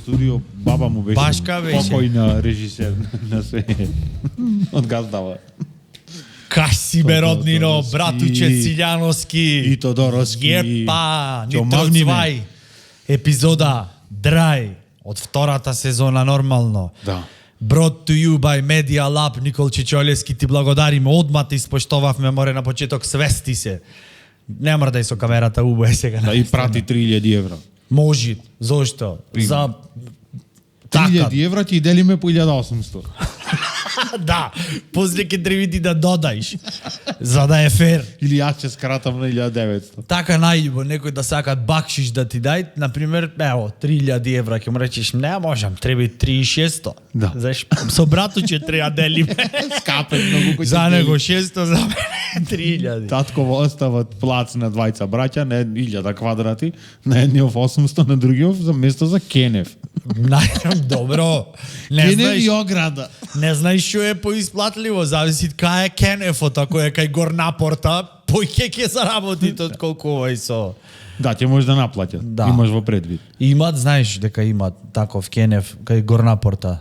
студио, баба му беше Башка беше. покојна режисер на све. Од газдава. Каш си бе, роднино, Тодоровски. братуче Силјановски. И Тодоровски. Епа, Ќе ни омагниме. трцвај. Епизода Драј од втората сезона нормално. Да. Brought to you by Media Lab, Никол Чичолевски, ти благодариме, одма те испоштовавме, море на почеток, свести се. Не мрдај со камерата, убај сега. Да, и прати 3000 евра. Може, зошто? За 3000 евра ти делиме по 1800. да, после ќе треба ти да додаиш, за да е фер. Или јас ќе скратам на 1900. Така најубо некој да сакат бакшиш да ти дај, на пример, ево, 3000 евра, ќе му речеш, не можам, треба и 3600. Да. Знаеш, со братуче треба делиме. Скапе многу кој За него 600, за мене 3000. Татково остават плац на двајца браќа, на 1000 квадрати, на едниот 800, на другиот за место за Кенев. Добро. Не Кенев знаеш, и ограда. не знаеш што е поисплатливо, зависи кај е Кенефот, ако е кај Горнапорта, поќе ќе заработи од колку овој со. Да, ќе можеш да наплатят. Да. Имаш во предвид. Имат, знаеш дека имат таков Кенеф кај Горнапорта.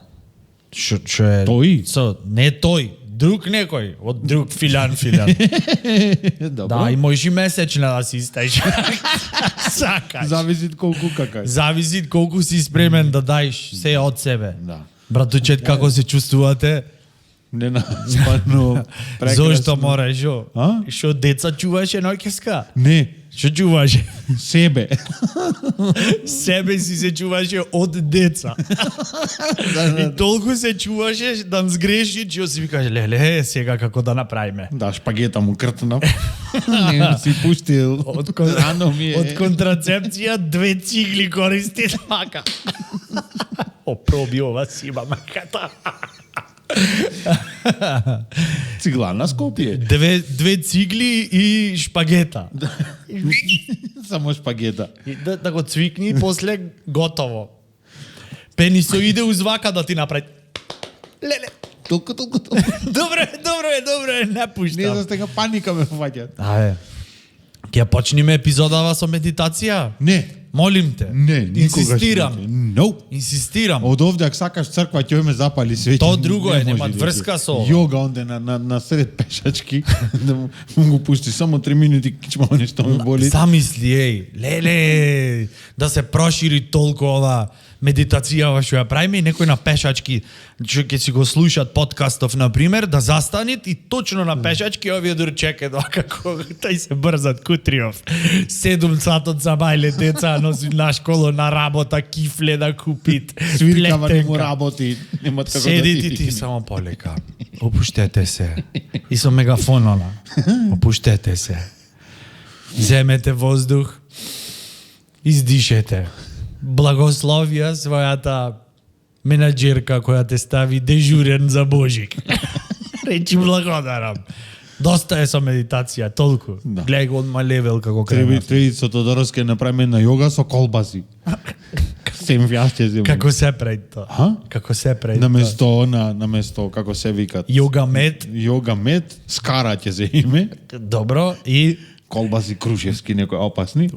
Што е? Тој? Со, не тој, друг некој, од друг филиан. Добро. Да, и можеш и месечна да си истаиш. Сакаш. Зависи колку какај. Зависи колку си спремен да даеш се од себе. Да. Братучет, како се чувствувате? Не на спано. Зошто мораш, шо? А? Шо деца чуваше ноќеска? Не, Што чуваше? себе. Себе си се чуваше од деца. И толку се чуваше да сгреши, че си викаш, леле, сега како да направиме. Да, шпагета му кртна. Не си пуштил. Рано ми е. Од контрацепција 2 цигли користи така. Опроби ова си има маката. Цигла на Скопје. 2 цигли и шпагета. Само шпагета. И да го цвикни и после готово. Пенисо иде узвака да ти направи. Леле. Толку. Добро е, не Не пуштам. за сега паника ме фаќа. Ајде. Ќе почнеме епизодава со медитација? Не. Молим те. Не, никогаш. Инсистирам. No. Инсистирам. Од овде, ако сакаш црква, ќе ме запали свеќи. То друго е, Не нема може врска веќе. со ова. Јога онде на сред пешачки, да му го пусти само 3 минути, кичма нешто ме боли. Замисли, еј, леле, да се прошири толку ова медитацијава што ја правиме и некој на пешачки, што ќе си го слушат подкастов, например, да застанет и точно на пешачки овие дурчеке, како тај се брзат кутриов. 7 сатот за мајле деца, носи на школо, на работа, кифле да купит, Свиркава не му плетенка. работи, нема како да Седите ти само полека. Опуштете се. И со мегафонона. Опуштете се. Земете воздух. Издишете. Благословија својата менаџерка која те стави дежурен за Божик. Речи благодарам. Доста е со медитација, толку. Да. Гледај го одма левел како Треба крена. треба со Тодоровски направиме на јога со колбаси. Сем вјашќе земе. Како се прави тоа? А? Како се прави На тоа? место на место како се викат. Јога мед, Јога мед, скара ќе се име, добро, и колбаси крушевски некои опасни.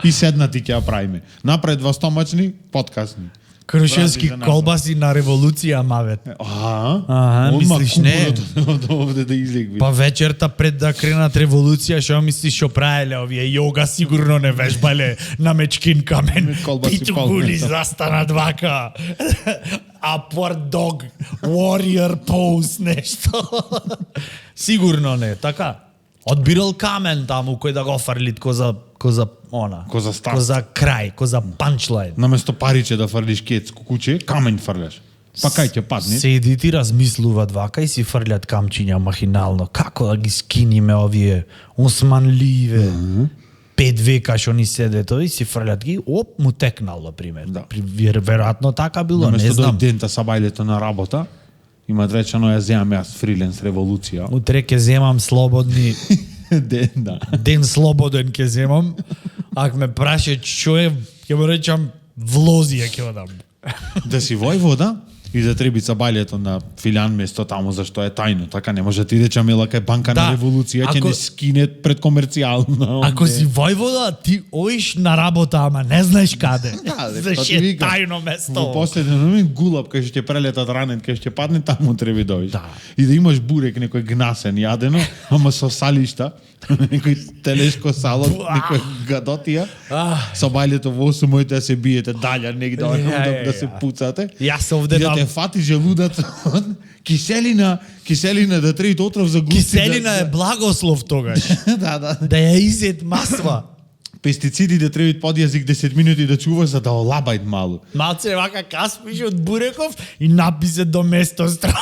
И седнати ќе ја правиме. Напред во стомачни, подкасни. крушевски Врати за колбаси на револуција мавет. Аха, мислиш, не? Од овде да излегви. Па вечерта пред да кренат револуција, што мислиш што правеле овие јога сигурно не вежбале на мечкин камен. Колбаси Пичугули полнета. застанат вака. Upward dog, warrior pose, нешто. Сигурно не, така. Одбирал камен таму кој да го фрлит ко за она. Ко за старт. Ко за крај, ко за панчлайн. Наместо париче да фрлиш кец кукуче, камен фрляш. Па кај ќе падне? Седите и размислуват вака и си фрлят камчиња махинално. Како да ги скиниме овие османливе 5 века што ни седе тој и си фрлят ги, оп, му текнало, пример. Да. Веројатно така било, не Наместо знам. дента са бајлето на работа, има речено ја земам јас фриленс револуција. Утре ќе земам слободни, Да. ден слободен ќе земам. Ако ме праше што е, ќе му речам влозија ќе одам. Да си војвода? и за Требица бајлето на Филиан место таму зашто е тајно. Така не може ти речеме лака е банка Да. на револуција, ќе Ако- не скине пред комерцијално. Ако си војвода, ти оиш на работа, ама не знаеш каде. Да, Зашто па ти е викам, тајно Во место. последен момент гулаб кај што ќе прелетат ранен, кај што ќе падне таму треба да дојдеш. Да. И да имаш бурек некој гнасен јадено, ама со салишта, некој телешко сало, некој гадотија. Со бајлето во 8 моите да се биете далја негде да се пуцате. Јас овде И да на те фати желудат киселина да трети отров за густи. киселина е благослов тогаш. Да, да. Да ја изет масва. Пестициди да требат под јазик 10 минути да чуваш за да олабајт малу. Малце вака каспиш од буреков и написе до место стра.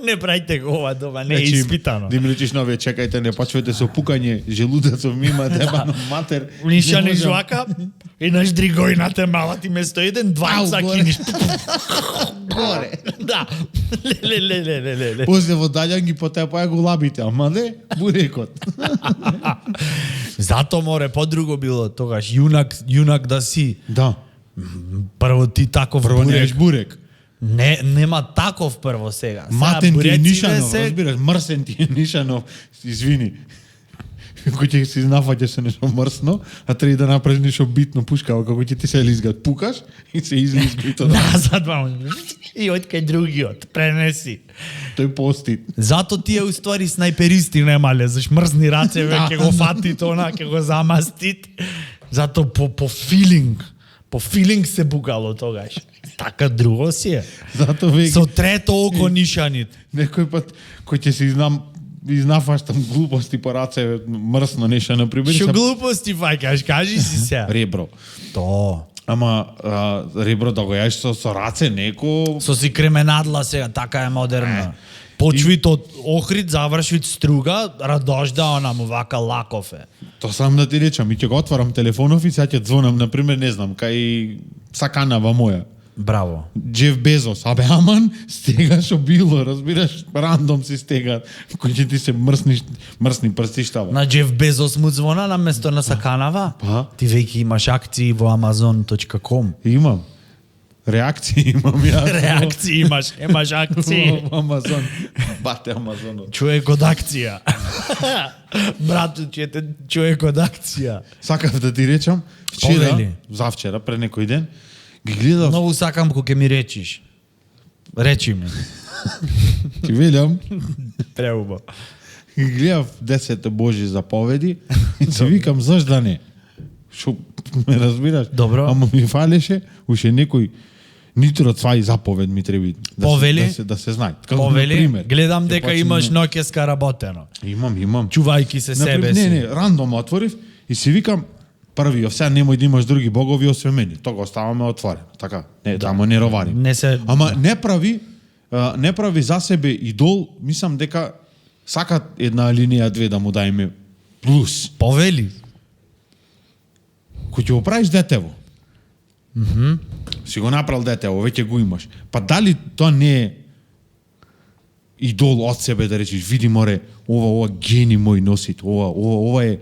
Не прајте го ова дома, не е испитано. Да им речиш на овие, чекајте, не почвете со пукање, желудецов мима, дебано матер. Ниша не можам. жвака и наш дригојната мала ти место еден, двајца Ау, горе. киниш. Горе. Да. Ле. После во далјан ги потепаја го лабите, ама не, бурекот. Зато море подруго било тогаш јунак да си. Да. Прво ти таков Прво не бурек. еш бурек. Не, нема таков прво сега. Сега Матен ти е буреците Нишанов, се- разбираш, мрсен ти е Нишанов. Извини. Кој ќе си нафаќаш се нешто мрсно, а треба да направиш нешто битно пушкаво, како ќе ти се лизгат. Пукаш и се излизга и тоа. Назад вам. И од кај другиот, пренеси. Тој пости. Зато тие уствари снайперисти немале, заш мрзни рацеве, ќе го фати она, ќе го замастит. Зато по филинг се бугало тогаш. Така друго си е. Зато веќе Со трето око нишанит. некој пат кој ќе се изнафаштам глупости по раце мрсно нешто на пример. Шо глупости фаќаш, кажи си се. Ребро. То. Ама ребро да го јаеш со раце неко Со си кременадла сега, така е модерна. Почвит од Охрид, завршвит Струга, Радожда, она му вака лаков е. то сам да ти речам и ќе го отварам телефонов и сега ќе звонам на пример не знам кај саканава моја. Браво. Джеф Безос, абе аман стега шо било, разбираш, рандом си стега, кој ќе ти се мрсни прсти штава. На Джеф Безос му звона на место на Саканава? Па. Ти веќе имаш акции во Amazon.com. Имам. Реакции имам јас. Реакции имаш акции. Во Амазон. Бате Амазонот. Човек од акција. Брату, човек од акција. Сакав да ти речам, вчера, Повели. завчера, пред некој ден, ги гледав, Многу сакам кога ќе ми речиш. Речи ми. ти велам, Преубаво. ги гледав 10 Божи заповеди и си викам, заш да не? Шо, ме разбираш? Добро. Ама ми фалеше уште некој нитро цвај заповед ми треби Повели. да се знае. Како Повели, например, гледам ќе дека почнеме- имаш ноќеска работено. Имам. Чувајки се себе Например, си. не, рандом отворив и си викам, првиот, сега немој да имаш други богови освен мене. Тоа го оставаме отворено, така? Не, тамо не роварим. Не се Ама не прави за себе идол, мислам дека сакат една алинеја 2 да му дајме плюс. повели. Кој ќе го правиш детево. Си го направил детево, веќе го имаш. Па дали тоа не е идол од себе да речеш, види море, ова гени мој носит, ова е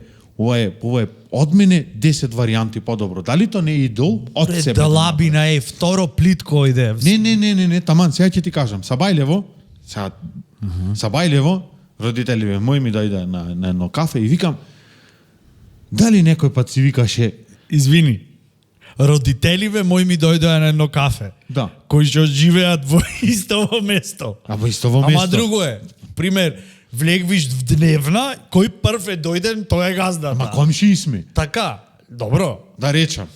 од мене 10 варијанти подобро. Дали тоа не е идол од себе? Далабина е второ плитко иде. Не, таман, сега ќе ти кажам. Сабајлево, родителиве мои ми дојде на едно кафе и викам, дали некој пат си викаше, Извини. Родителиве мои ми дојдоа на едно кафе. Да. Кои што живеат во истово место. а во исто во место. Ама друго е. Пример, влегвиш в дневна, кој прв е дојден, тој е газдата. Ма комшии сме, Така, добро. да речам.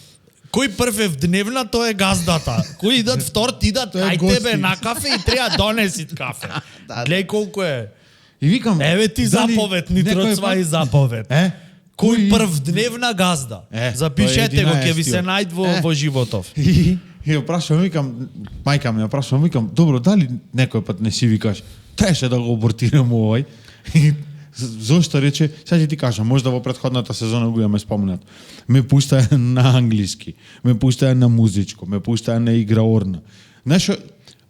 Кој прв е в дневна, тој е газдата. Кој идат втор, ти идат Тој е кај гости. тебе на кафе и треба донесит кафе. Глеј колку е. И викам, Еве ти дали заповед, нитро некој цвај пат- заповед. Кој прв дневна газда? Запишете го, ќе ви се најд во животов. И ја прашувам, викам, мајка ми ја прашувам, викам, добро, дали некој пат не си викаш, требаше да го абортирам овој? И зошто рече, сега ќе ти кажам, можда во претходната сезона го имаме спомнат. Ме пуштаа на англиски, ме пуштаа на музичко, ме пуштаа на игра орна. Знаеш,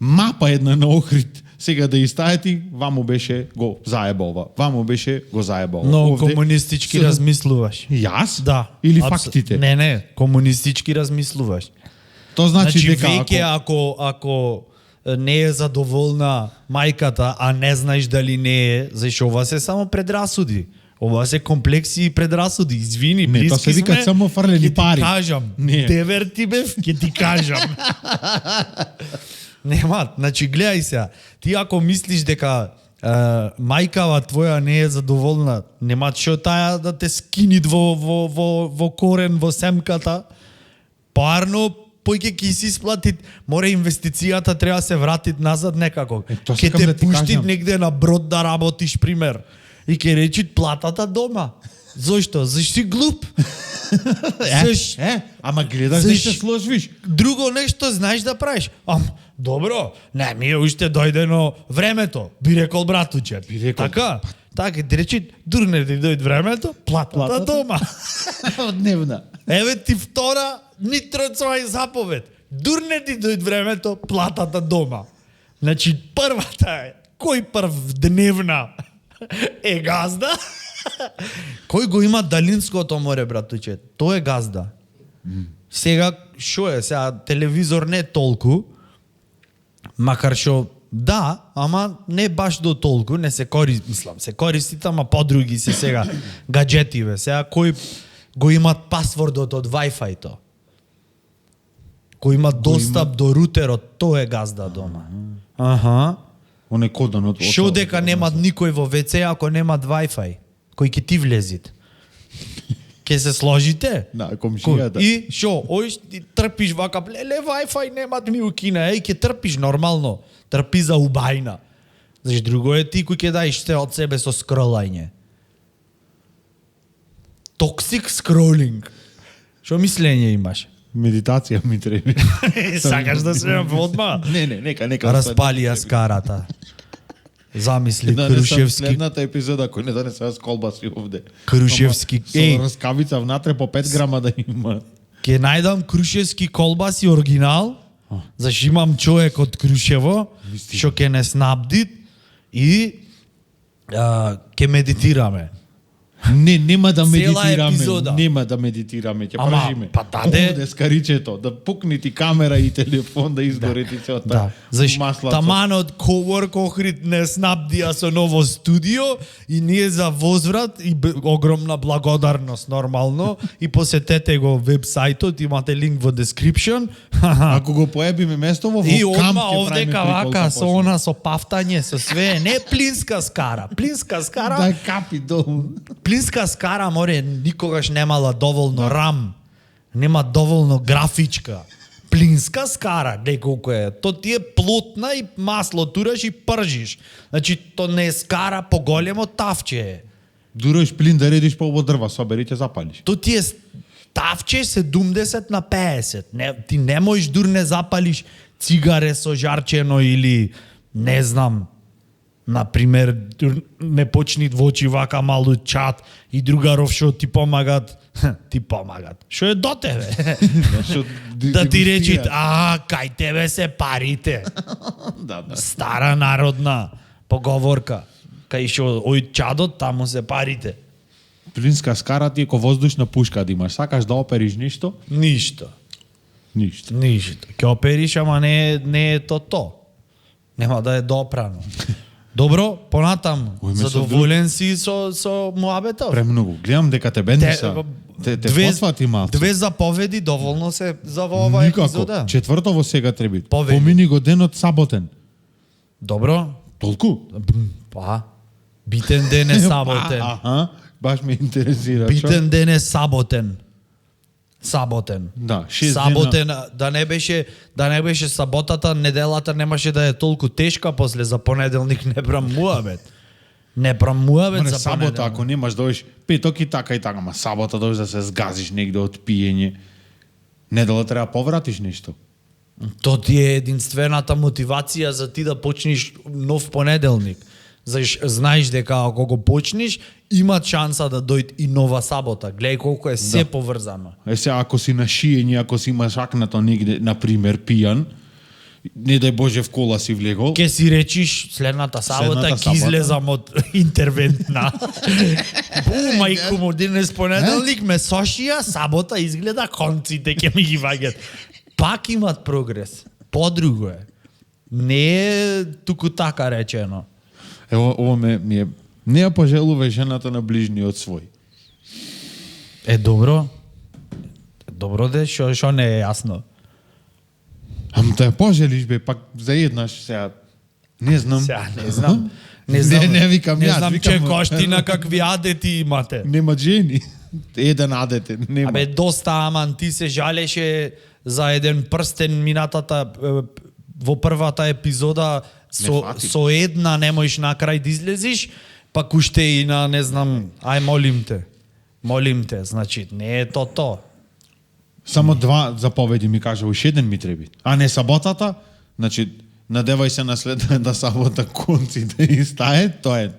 мапа една на Охрид, сега да истајати, ваму беше го заебова, ваму беше го заебова. Но Овде комунистички се- размислуваш. Јас? Да. Или Апс- фактите? Не, комунистички размислуваш. Тоа значи, Значи дека веќе ако не е задоволна мајката, а не знаеш дали не е, зашто ова се само предрасуди. Ова се комплекси и предрасуди. Извини, Не, тоа се блиски викаат сме. само фрлени ќе ти пари. кажам. Не. Девер ти бев, ќе ти кажам. Нема, значи гледај се. Ти ако мислиш дека мајкава твоја не е задоволна, нема што таја да те скини во корен, во семката. Парно, појќе ќе си сплатит, мора инвестицијата треба се вратит назад некако. Тоа Ќе сакам те да ти пуштит кажам. негде на брод да работиш, пример. И ќе речит платата дома. Зошто? Зашто си глуп? Ама гледаш да се сложиш. Друго нешто знаеш да правиш. Добро, не, ми е уште дојдено времето. Би рекол братуче. Би рекол. Така, ти речи, дурне ти дојде времето, платата дома. Дневна. Еве ти втора Нитрецова и заповед. Дурне ти дојде времето, платата дома. Значи, првата е, кој прв дневна е газда? Кој го има далинското море, братуче? Тој е газда. Сега, шо е? Сега, телевизор не толку, макар шо, да, ама не баш до толку, не се користи, мислам, се користи, ама подруги се сега гаджетиве. Сега, кој го имат пасвордот од Wi-Fi-то? Кој има достап до рутерот, тоа е газда дома. Аха. Оне кодон од... Шо дека немат никој во WC ако немат Wi-Fi? Кој ќе ти влезит? Ке се сложите? Да, комшијата. И шо, ој ти трпиш вака, леле Wi-Fi немат ми у Кина, ќе трпиш нормално. Трпи за убајна. Зашто друго е ти кој ќе даеш се од себе со скролање. Токсик скролинг. Шо мислење имаш? Медитација ми треба. Сакаш да се одма? Не, нека. Распали ја скарата. Замисли Донесам Крушевски. следната епизода, кој не донесе с колбаси овде. Крушевски. Со раскавица внатре по 5 грама да има. Ке најдам Крушевски колбаси оригинал, зашто имам човек од Крушево, што ке не снабдит и ке медитираме. Не, нема да Цела медитираме. епизода. Нема да медитираме, ќе Ама, пржиме. па даде. Овде скаричето, да пукни ти камера и телефон да изгори ти целата Да, зашто маслаца. таманот Cowork Охрид не снабдија со ново студио и ние за возврат и огромна благодарност нормално и посетете го вебсајтот, имате линк во description. Ако го поебиме место во И камп одма ќе овдека правиме вака прикол со почне. она со пафтање, со све, не плинска скара. Плинска скара, Да капи долу. плинска скара море никогаш немала доволно рам, нема доволно графичка. Плинска скара, глеј колку е. То ти е плотна и масло тураш и пржиш. Значи то не е скара поголемо тавче е. Дурош плин да редиш по дрва, собери ќе запалиш. То ти е тавче 70 на 50. Не, ти не можеш дурне запалиш цигаре со жарчено или не знам, например, не почни во очи вака малу чат и другаров што ти помагат. Ти помагат. Што е до тебе? Да ти речит, кај тебе се парите. Да. Стара народна поговорка. Кај што ој чадот, таму се парите. Плинска скара ти е ко воздушна пушка да имаш. Сакаш да опериш ништо? Ништо. Ништо. Ништо. Ке опериш, ама не е то. Нема да е допрано. Добро, понатам. Задоволен си со муабетов? Премногу. Гледам дека те бендиса. Те потфати малце. Две заповеди доволно се за во оваа епизода. Никако. Четврто во сега треба. Поведи. Помини го денот саботен. Добро. Толку? Па. Битен ден е саботен. Аха. Баш ме интересира. Битен ден е саботен. Саботен. Да, 6 Саботен, да не беше саботата, неделата немаше да е толку тешка, после за понеделник не прам муабет. Не прам муабет Море за сабота, понеделник. ако немаш дојш петок и така, ма сабота дојш да се сгазиш негде од пиење. Недела треба повратиш нешто. То ти е единствената мотивација за ти да почнеш нов понеделник. Знаеш дека ако го почнеш, има шанса да дојде и нова сабота. Гледај колку е се поврзано. Се, ако си на шиење, ако си имаш акнато негде, например, пијан, не дај Боже в кола си влегол, Ке си речиш следната сабота ќе излезам од интервентна. Мајку му, денес понеделник ме сошија, сабота изгледа конците ќе ми ги ваѓат. Пак имат прогрес. Подруго е. Не е туку така речено. Ево, ово ми е... Не ја пожелува жената на ближниот свој. Добро. Добро де, шо не е јасно. Ам да ја пожелиш бе, пак заеднаш сега. Не знам. Сега не знам. Не знам, не викам не јас, знам викам- че коштина какви адети имате. Нема жени. Еден адете, нема. Абе, доста, аман, ти се жалеше за еден прстен минатата во првата епизода фатик. со една не можеш на крај да излезиш, пак уште и на, не знам, ај молим те. Молим те, значи, не е то. Само два заповеди ми кажа, уште еден ми треби. А не саботата, значи надевај се на следната сабота конци да истае, тоа е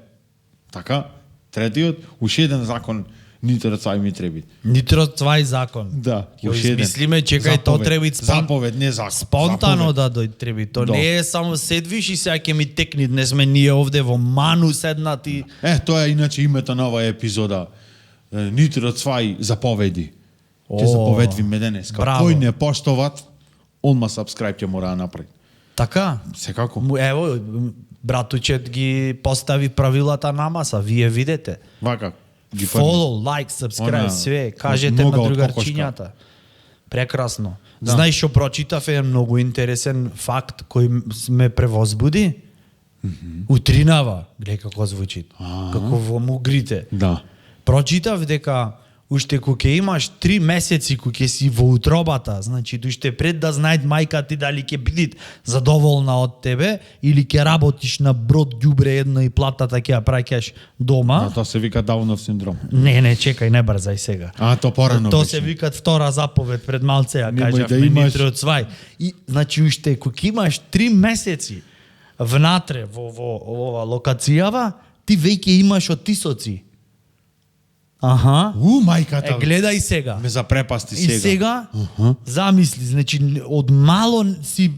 така. Третиот, уште еден закон нитро цај ми треби. Нитро цвај закон. Да, Ќе уште еден. измислиме, чекај, то треби Заповед, не закон. спонтано Заповед. да дојде треби. То Да. не е само седвиш и сега ќе ми текни, не сме ние овде во ману седнати. Тоа е иначе името на оваа епизода. Нитро цвај заповеди. Ќе О, заповедвиме денеска. браво. Кој не поштоват, онма сабскрајб ќе мора да направи. Така? Секако. Ево, братучет ги постави правилата на маса, вие видите. Вака. Ги Follow, like, subscribe, Она, све. Кажете нога на од другарчињата. Прекрасно. Да. Знаеш што прочитав е многу интересен факт кој ме превозбуди? Утринава. Гледај како звучи. Како во мугрите. Да. Прочитав дека уште кога ќе имаш 3 месеци кога ќе си во утробата, значи уште пред да знаат мајка ти дали ќе биде задоволна од тебе или ќе работиш на брод ѓубре едно и платата ќе ја праќаш дома. Тоа се вика Даунов синдром. Не, чекај, не брзај сега. Тоа порано То беше. се викат втора заповед пред малце, ја Немој кажавме да имаш- нитро цвај. И значи уште кога имаш 3 месеци внатре во ова локацијава, ти веќе имаш отисоци. Аха. Мајката. Гледај сега. Ме запрепасти И сега. сега, замисли, значи од мало си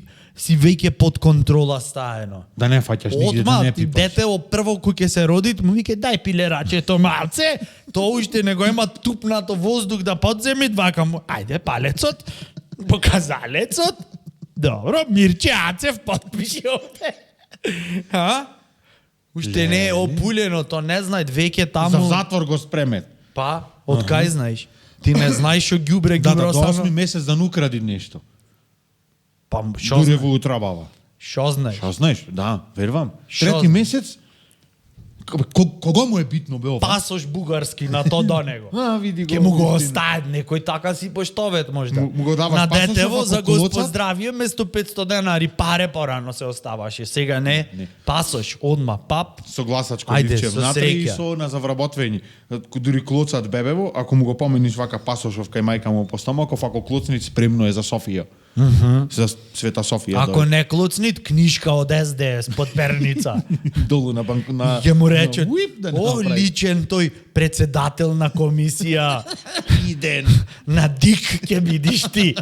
веќе под контрола стаено. Да не фаќаш нигде, да Одма, не ти пипаш. детево прво кој ќе се роди, му вика дај пилерачето малце, тоа уште не го има тупнато воздух да подземи, вака му, ајде палецот, показалецот, добро, Мирче Ацев подпиши овде. А? Уште не е опулено, то не знаат веќе За таму. затвор го спремет. Па, од кај знаеш? Ти не знаеш што ѓубре Да, ѓубре до 8 оставно? месец да не укради нешто. Па, што Дури знаеш? во утробава. Што знаеш? Што знаеш? Да, вервам. Шо Трети знаеш? месец кого му е битно бе ова? Пасош бугарски на то до него. Види Ке му го остават некој така си поштовет можда. Му го даваш на пасошов, детево ако за колоцат? Господ здравие место 500 денари паре порано се оставаше. Сега не. Пасош одма пап. Со гласачко Ајде, ливче со внатре и среќа. со на завработвање. Дури клоцат бебево, ако му го помениш вака пасошов кај мајка му по стомаков, ако клоцнит спремно е за Софија. За Света Софија. Ако не клуцнит, книжка од СДС под перница. долу на банку на Ќе му рече, на уип да не о, направи. личен тој председател на комисија, иден на ДИК ќе бидиш ти.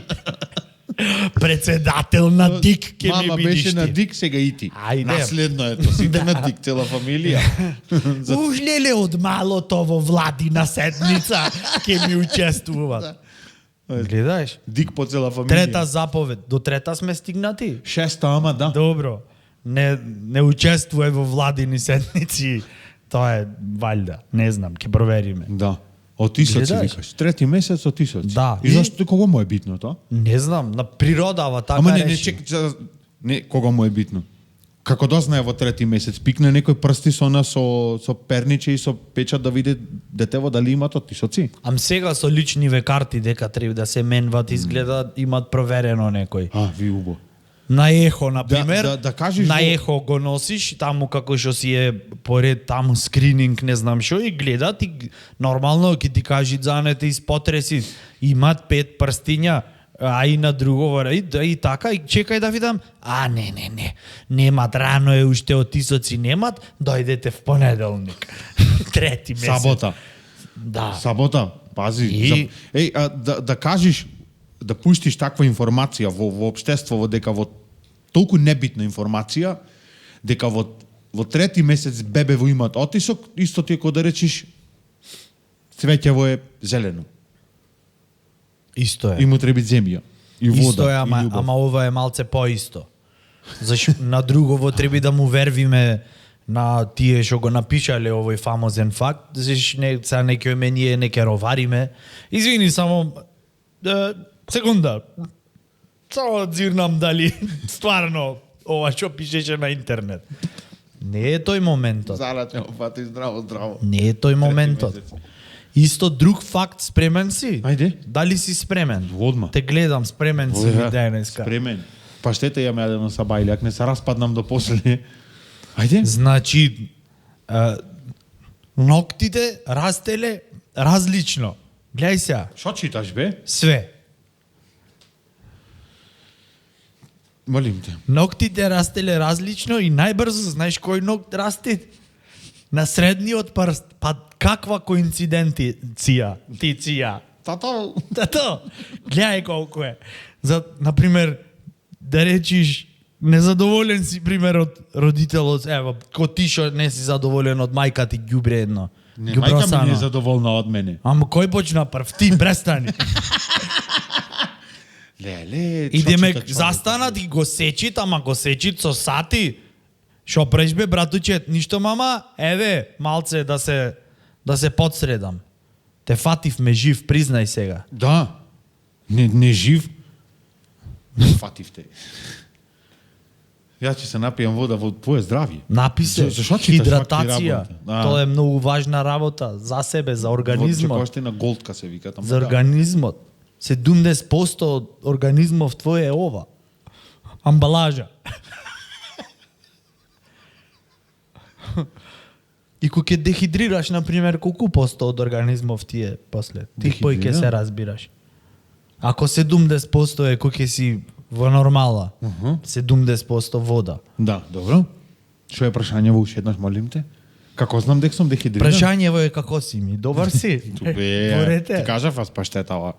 Председател на ДИК ќе ми Мама бидиш беше ти. на Дик, сега и ти. Ајде. Наследно е тоа, сите на Дик, цела фамилија. Ужлеле од малото во владина седница ќе ми учествуваат. Гледаеш? Дик по цела фамилија. Трета заповед. До трета сме стигнати? Шеста, ама да. Добро. Не учествувај во владини седници. Тоа е валјда. Не знам, ќе провериме. Да. Отисоци Гледаеш? викаш. Трети месец отисоци. Да. И зашто кого му е битно тоа? Не знам, на природава така Ама не реши. чек, не кого му е битно. Како дознае во трети месец, пикне некој прсти со перниче и со печат да види детево дали имат отисоци. Ам сега со личниве карти дека треба да се менват, изгледа имат проверено некој. Ви убо. На ехо, на пример, да кажеш на во- ехо го носиш, таму како што си е поред таму скрининг, не знам што, и гледат и нормално ќе ти кажи занете из потреси, имат 5 прстиња, а и на друго и така, и чекај да видам, не, немат, рано е уште отисоци немат, дојдете в понеделник. Трети месец. Сабота. Да. Сабота, пази. И- Да кажеш, да пуштиш таква информација во општеството дека во толку небитна информација, дека во трети месец бебево имат отисок, исто ти е како да речиш цвеќево е зелено. Исто е. И му треби земја. И вода. Исто е, и љубов. ама ова е малце поисто. Зашто на другово треба да му вервиме на тие што го напишале овој фамозен факт, зашто не ќе ние не ќе ровариме. Извини само секунда. Само зирнам дали стварно ова што пишеше на интернет. Не е тој моментот. Залаче опати здраво. Не е тој моментот. Исто друг факт, спремен си? Ајде. Дали си спремен? Одма. Те гледам, спремен си ли денеска. Спремен. Паштета јаме јадено са бајле, ако не се распаднам до после. Ајде. Значи, ноктите растеле различно. Гледај сега. Шо читаш, бе? Све. Молим те. Ноктите растеле различно и најбрзо, знаеш кој ногт расте? На средниот прст. Па каква коинциденција? Тато. Тато, гледај колку е. За, например, да речиш, незадоволен си, пример, од родителот, ево, ко ти шо не си задоволен од мајка ти ѓубре едно. Не, мајка ми не е задоволна од мене. Ама кој почна прв? Ти, престани. Леле, И демек, застанат и го сечит, ама го сечит со сати. Шо преш бе, братучет, ништо мама, еве, малце да се подсредам. Те фатив ме жив, признај сега. Да. Не жив. Не фатив те. Ја ќе се напијам вода во твое здравје. Напи се, Зашо читаш хидратација. вакви работи? Тоа е многу важна работа за себе, за организмот. Во на голдка се вика таму. За организмот. 70% од организмов твој е ова. Амбалажа. И кога ќе дехидрираш, например, колку посто од организмов ти е после? Ти кој ќе се разбираш? Ако 70% е кога ќе си во нормала, 70% вода. Да, добро. Што е прашањево уште еднаш, молим те? Како знам дека сум дехидриран? Прашањево е како си ми, добар си? Тубе, ти кажав аз паштетава.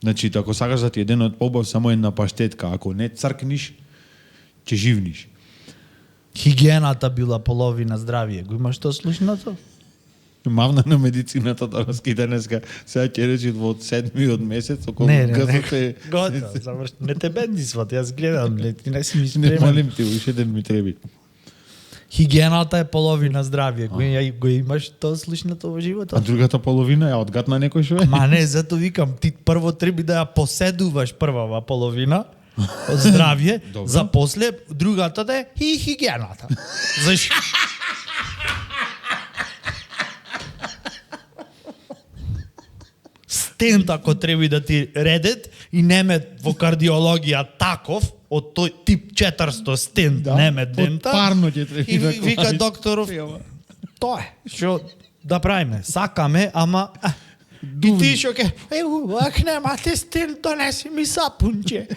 Значи, ако сакаш да ти еден од побав само една паштетка, ако не цркниш, ќе живниш. Хигиената била половина здравие. Го имаш тоа слушнато? Мавна на медицината да раскида днеска. Сега ќе речи во 7-миот месец, околу Не, газоте... Готово, заврши. Не те бендисват, јас гледам, ти не си ми Не спремен. молим ти, уште еден ми треби. Хигиената е половина здравие. Го имаш тоа слушнато во А животот? другата половина ја одгатна некој шо е? Ма не, зато викам, ти прво треба да ја поседуваш првава половина од здравие, Добро. за после другата да е и хигиената. Зашто? Стент ако треба да ти редет и немет во кардиологија таков, од тој тип 400 стент немет дента. Парно ќе треба И да вика кладиш. докторов, тоа е, што да правиме, сакаме, ама и ти што ке, ак немате стил, донеси ми сапунче.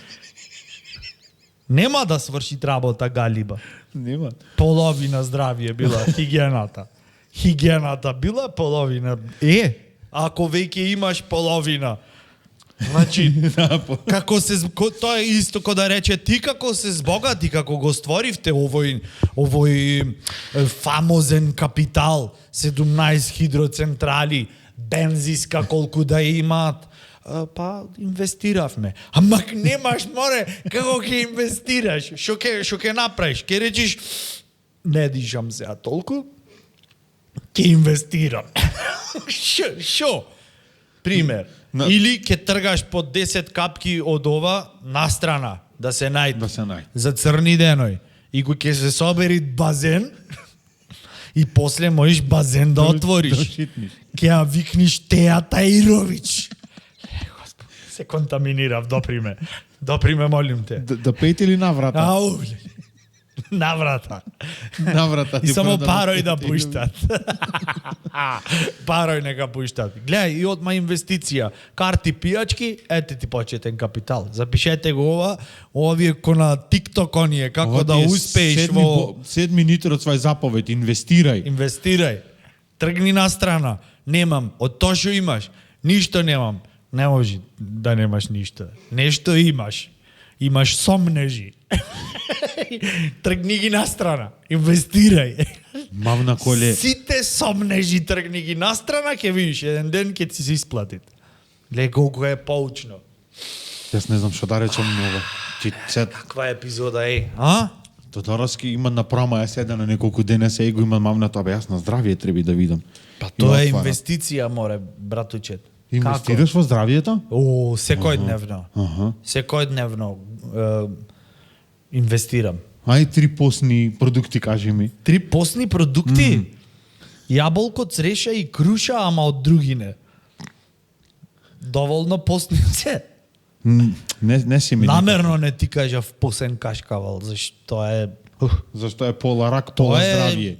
Нема да сврши работа галиба. Нема. Половина здравие била хигиената. Хигиената била половина. Ако веќе имаш половина, значи, како тоа е исто ко да рече ти како се збогати, како го створивте овој фамозен капитал, 17 хидроцентрали, бензиска колку да имаат, па инвестиравме. Ама немаш море како ќе инвестираш? Што ќе направиш? Ќе речиш не дишам сега толку, ќе инвестирам. Шо? Пример. Или ќе тргаш по 10 капки од ова настрана да се најде. Да се најде. За црни деној. И кога ќе се собери базен и после можеш базен да отвориш. Да шитниш. Ќе ја викниш Теја Таировиќ. Се контаминирав, доприме. Доприме, молим те. Да пети или наврата? Ау, наврата. Наврата. И само парој да пуштат. Парој нека пуштат. Гледај, и одма инвестиција. Карти пијачки, ете ти почетен капитал. Запишете го ова, овие ко на TikTok оние, како Ова да ти е успееш во... седми нитро од свој заповед, инвестирај. Инвестирај. Тргни на страна. Немам. Од тоа што имаш, ништо немам. Не може да немаш ништо. Нешто имаш. Имаш сомнежи. Тргни ги на страна. Инвестирај. Мавна коле. Сите сомнежи тргни ги на страна, ќе видиш, еден ден ќе ти се исплатит. Гледај колку е поучно. Јас не знам што да речам нова. Каква епизода е? А? Тодоровски има на прома, ја седа на неколку дена се го има мамната, абе јас на здравие треба да видам. Па тоа е И отвара. инвестиција, море, братучет. Инвестираш во здравието? О, секојдневно. Аха. Секојдневно инвестирам. Ај 3 постни продукти кажи ми. 3 постни продукти. Јаболко, цреша и круша, ама од другине. Доволно постнице. Не си ми. Намерно не ти кажав посен кашкавал, зашто е... Зашто е пола рак, пола Тоа е- здравие.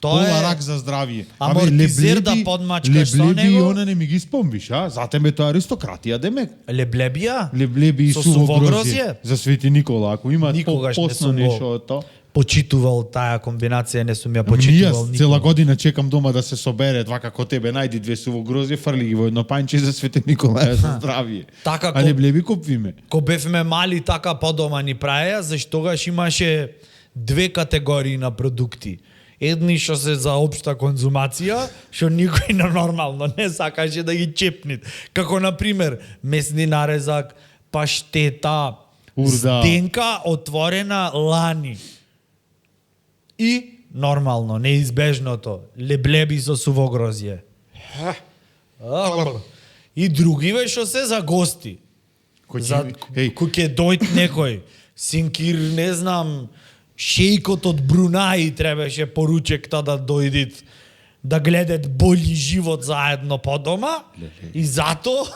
тоа Пола е рак за здравие. амортизер да подмачкаш со леблеби него. и она не ми ги спомниш, а? За тебе тоа е аристократија, демек. Леблебија? Леблеби и Со суво суво грозје. грозје? За Свети Никола, ако има Никогаш не постно сум го нешто од тоа. Почитувал таа комбинација, не сум ја Ами почитувал јас цела никога. година чекам дома да се собере два како тебе, најди 2 суво грозје, фрли ги во едно пајнче за Свети Никола за здравие. Така, А леблеби купвиме. Ко бевме мали, така подома ни праеа, заштогаш имаше 2 категории на продукти. Едни што се за општа конзумација, што никој на нормално не сакаше да ги чепнит. Како, например, месни нарезак, паштета, Урда. зденка отворена лани. И, нормално, неизбежното, леблеби со суво грозје. И другиве што се за гости. За кој ќе дојд некој, синкир, не знам, шејкот од Брунаи требаше поручекта да дојдит да гледат болji живот заедно по дома и зато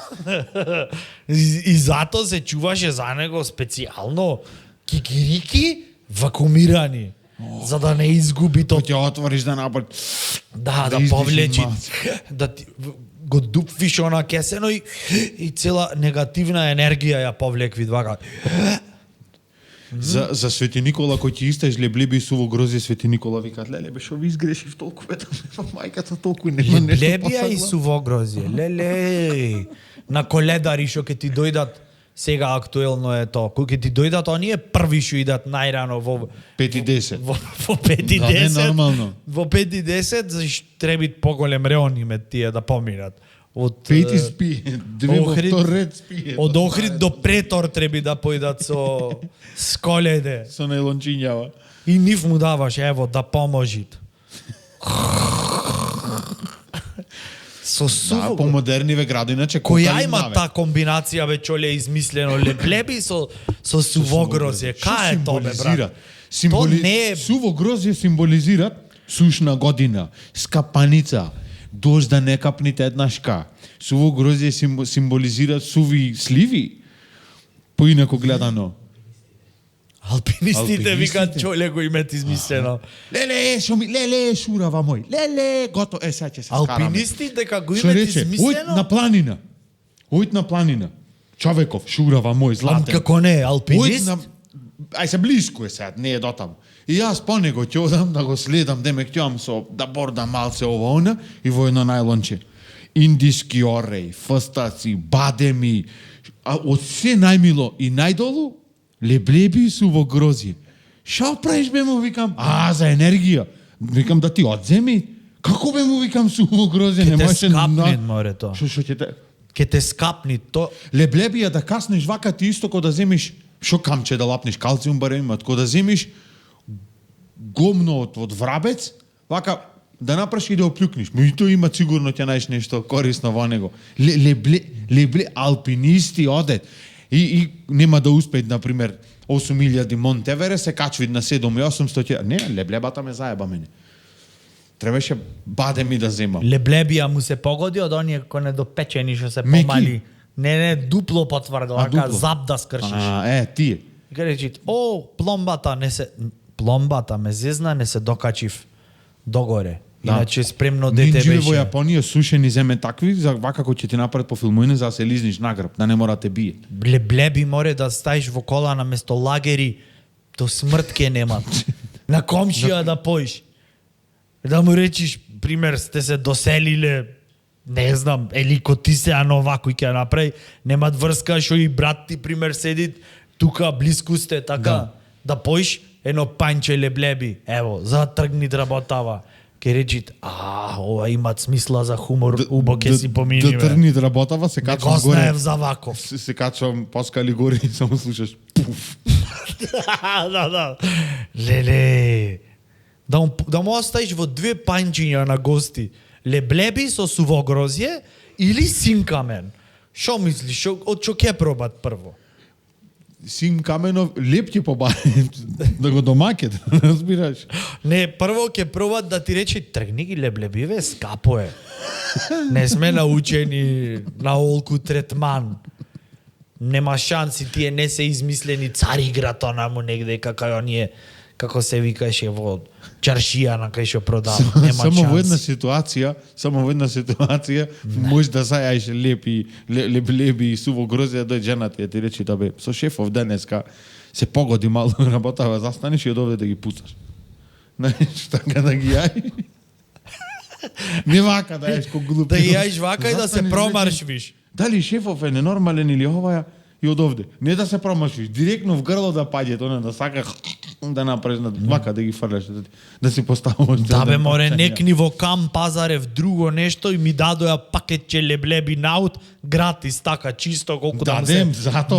и зато се чуваше за него специјално кикирики вакуумирани за да не изгуби Тоа тоа. ќе отвориш да напад. Да, да издвижи повлечи, маса. да ти, го дупвиш она кесено и цела негативна енергија ја повлекви двака. За Свети Никола кој ќе истеш леблеби и суво грозје, Свети Никола викаат: "Леле, бе, што ви изгрешив толку бе, мајката толку нема нешто." Леблебија и суво грозје. Леле. На коледари што ќе ти дојдат, сега актуелно е тоа. Кој ќе ти дојдат оние први што идат најрано во 5:10. во 5 и Да, не 10. нормално. Во 5 и 10 зашто треба поголем реон име тие да поминат. Од Пети спи, две во Охрид- втор ред спие. Од Охрид до Претор треба да појдат со коледе. Со најлончињава. И нив му даваш, ево, да поможит. Со Да, суво. помодерниве гради, иначе Која има таа комбинација, бе, чоле, измислено леблеби со суво грозје? Кај е тоа, бе, брат? То не е... Суво грозје символизира сушна година, скапаница, дожд да не капните еднашка. Суво грозје символизира суви сливи. Поинаку гледано. Алпинистите Алпинистите? викаат, чоле, го имате измислено. Леле, шурава мој. Леле, гото, сега ќе се скараме. Алпинистите дека го Што имате рече? Ојд измислено? на планина. Ојд на планина. Човеков, шурава мој, Ам златен. како не, Ојд алпинист? на... Ај се блиску е сега, не е дотам. И јас по него ќе одам да го следам, демек ќе со да бордам малце ова она и во едно најлонче. Индиски ореј, фстаци, бадеми, а од се најмило и најдолу леблеби и суво грозје. Шо правиш бе му викам? За енергија. Викам да ти одземи. Како бе му викам суво грозје? Ке те можеше скапне, море тоа. Шо ќе те... Ке те скапни то. Леблебија да каснеш вака ти исто ко да земиш шо камче да лапнеш калциум барем имат, ко да земиш гомно од врабец, вака да направиш и да оплюкнеш. Меѓутоа има сигурно ќе најдеш нешто корисно во него. Лебле алпинисти одет и нема да успеат на пример 8000 Монтевере се качвид на 7800. Не, леблебата ме заеба мене. Требаше бадеми да земам. Леблебија му се погоди од оние кои недопечени што се Меки. помали. Не, дупло потврдо, ака дупло? зап да скршиш. Тие. И ка речит, пломбата ме зезна, не се докачив догоре. Иначе спремно дете Нинџиве беше. во Јапонија сушени земе такви, за вака кој ќе ти направат по филмојне за да се лизниш на грб, да не мора да те бие. Леблеби море да стаиш во кола на место лагери, то смрт ке нема. На комшија да поиш. Да му речиш, пример, сте се доселиле, не знам, или ко ти се анова кој ќе направи, немат врска, шо и брат ти, пример, седит тука, близко сте, така, да поиш едно панче леблеби. Ево, за тргни работава. Ке речит, ова имат смисла за хумор, убо ке си поминиме. Да тргни да работава, се Не качвам го знаев горе. за ваков. Се качвам по скали горе и само слушаш пуф. Да. Леле. Да му оставиш во 2 пајнчиња на гости. Леблеби со сувогрозје или синкамен? Шо мислиш, од што ќе пробат прво? Син Каменов леп ќе побави да го домакет, разбираш? Не, прво ќе пробат да ти рече тргни ги леблебиве, скапо е. Не сме научени на олку третман. Нема шанси, тие не се измислени цар играта наму негде како оние, како се викаше во чаршија на кај што продава. Нема Само во една шанси. ситуација може да сајаш леби и суво грозија дој жената и ти речи да бе со шефов денеска се погоди мало работава, застанеш и од овде да ги пуцаш. Знаеш, така да ги јај. Не вака да јаш ко глуп. Да јаиш вака и да се Застанеш, промаршвиш. Дали шефов е ненормален или оваја и од овде. Не да се промашиш, директно в грло да паѓе, тоа не да сакаш да направиш вака да ги фрлеш, да си поставуваш. Да бе море, некни во Кам Пазарев друго нешто и ми дадоа пакетче леблеби наут гратис, така чисто колку да му се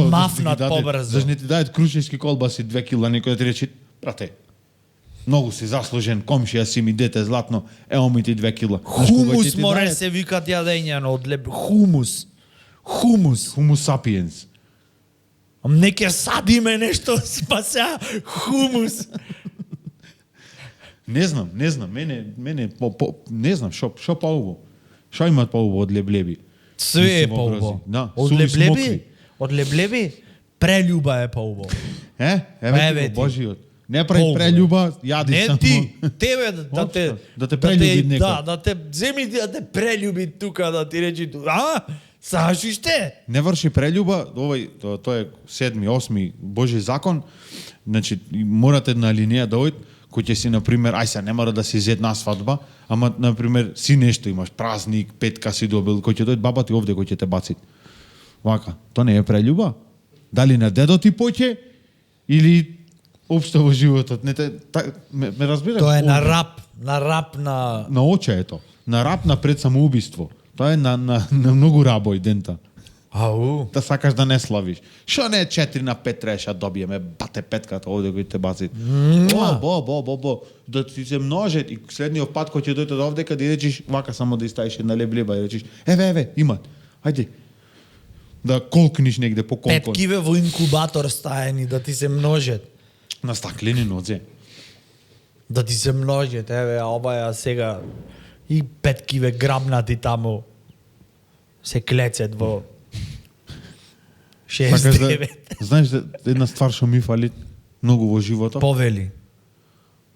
мафнат побрзо. Зашто не ти дајат крушешки колбаси 2 кила, некој да ти рече, брате, многу си заслужен, комшија си ми дете златно, ево ми ти 2 кила. Хумус море се викат јадења од леб, хумус. Хумус сапиенс. Не ке садиме нешто, па сега хумус. Не знам, мене не знам шо поубаво. Шо имат поубаво од леблеби? Све е поубаво. Да, Од леблеби? Од леблеби прелюба е поубаво. Еве ти Божиот. Не прави прелюба, јади не само. ти, тебе да те прелюби некој. Да, да те земи да те прелюби тука да ти речи сашиш те. Не врши прелюба, тоа е 7, 8 Божи закон. Значи морате на алинеја да ојд кој ќе си на пример, ај се не мора да си зет на свадба, ама на пример си нешто имаш, празник, петка си добил, кој ќе дојде баба ти овде кој ќе те баци. Вака, тоа не е прелюба? Дали на дедо ти поќе или општо во животот? Не те ме разбираш? Тоа е на рап на очеето, на рап на пред самоубиство. Тоа е на многу рабој дента. Ау. Да сакаш да не славиш. Шо не 4 на 5 требаше да добиеме, бате петката овде кој те баци. Бо. Да ти се множат и следниот пат кој ќе дојде овде каде и речиш вака само да истаиш една леблеба и речиш еве имат. Ајде. Да колкниш негде по колкон. Петкиве во инкубатор стаени да ти се множат. На стаклени нозе. Да ти се множат, еве, ова ја сега и петкиве грабнати таму се клецет во 69. Знаеш една ствар што ми фали многу во животот? Повели.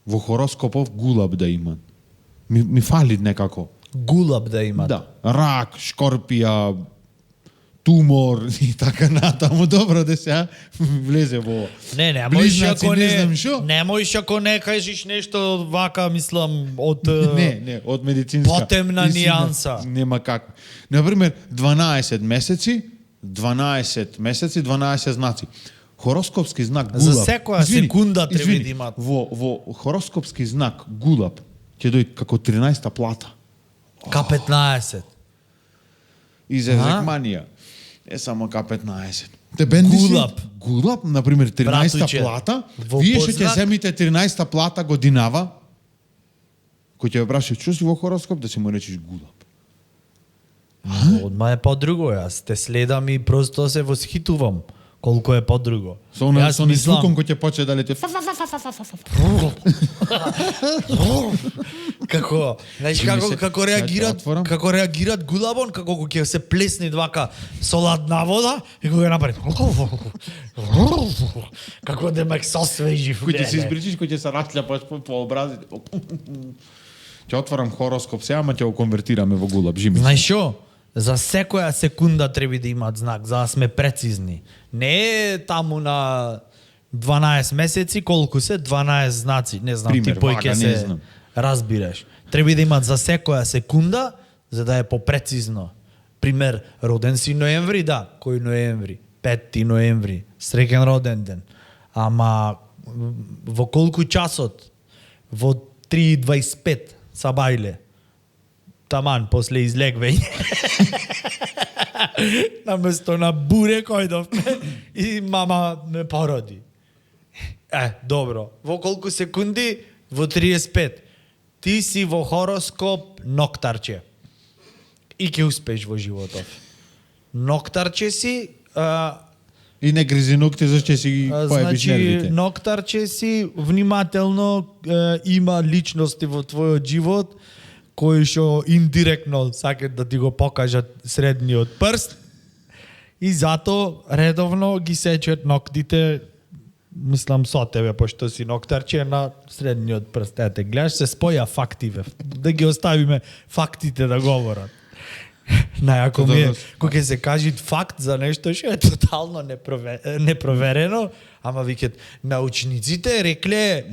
Во хороскопов гулаб да имат. Ми фали некако. Гулаб да имат. Да. Рак, шкорпија, тумор и така натаму. Добро да се влезе во Не, близнаци, не знам шо. Немојш ако не кажеш нешто вака, мислам, од Не, од медицинска. потемна истина, нијанса. Нема како. Например, 12 месеци, 12 знаци. Хороскопски знак гулаб. За секоја секунда треба да имат. Во хороскопски знак гулаб ќе дојде како 13-та плата. К15. Изезекманија. Е само К15. Те бенди гулаб, например, 13-та Братуче, плата, во вие што ќе подзнак- земите 13-та плата годинава, кој ќе ве праша, што си во хороскоп, да си му речиш гулаб. Одма е подруго, јас те следам и просто се восхитувам колку е подруго. Со она со звуком кој ќе почне да лети. Како, знаеш Чини како се- како Ја реагират, ќе отворам. како реагират гулабон, како кога ќе се плесне двака со ладна вода и кога ја направи. Како да ме сосвежи. Кој ќе се избричиш, кој ќе се рачљапаш по образите. Ќе отворам хороскоп сега, ама ќе го конвертираме во гулаб. Жими. Знаеш шо? За секоја секунда треба да имат знак, за да сме прецизни. Не е таму на 12 месеци, колку се 12 знаци, не знам, Пример, ти пој вака, ќе не се знам. разбираш. Треба да имат за секоја секунда, за да е попрецизно. Пример, роден си ноември, да, кој ноември? 5 ноември, среќен роден ден. Ама во колку часот? Во 3:25 сабајле. Таман, после излегвење. Наместо на буре којдовме и мама ме породи. Добро. Во колку секунди? Во 35. Ти си во хороскоп ноктарче. И ќе успееш во животов. Ноктарче си, И не гризи ногти, зашто си ги поебиш значи нервите. ноктарче си, внимателно има личности во твојот живот кои што индиректно сакат да ти го покажат средниот прст и зато редовно ги сечат ноктите, мислам со тебе, пошто си ноктарче на средниот прст. Ете, гледаш, се споја фактиве. Да ги оставиме фактите да говорат. Најако ми е, кога ќе се кажи факт за нешто што е тотално непроверено, ама викат, научниците рекле,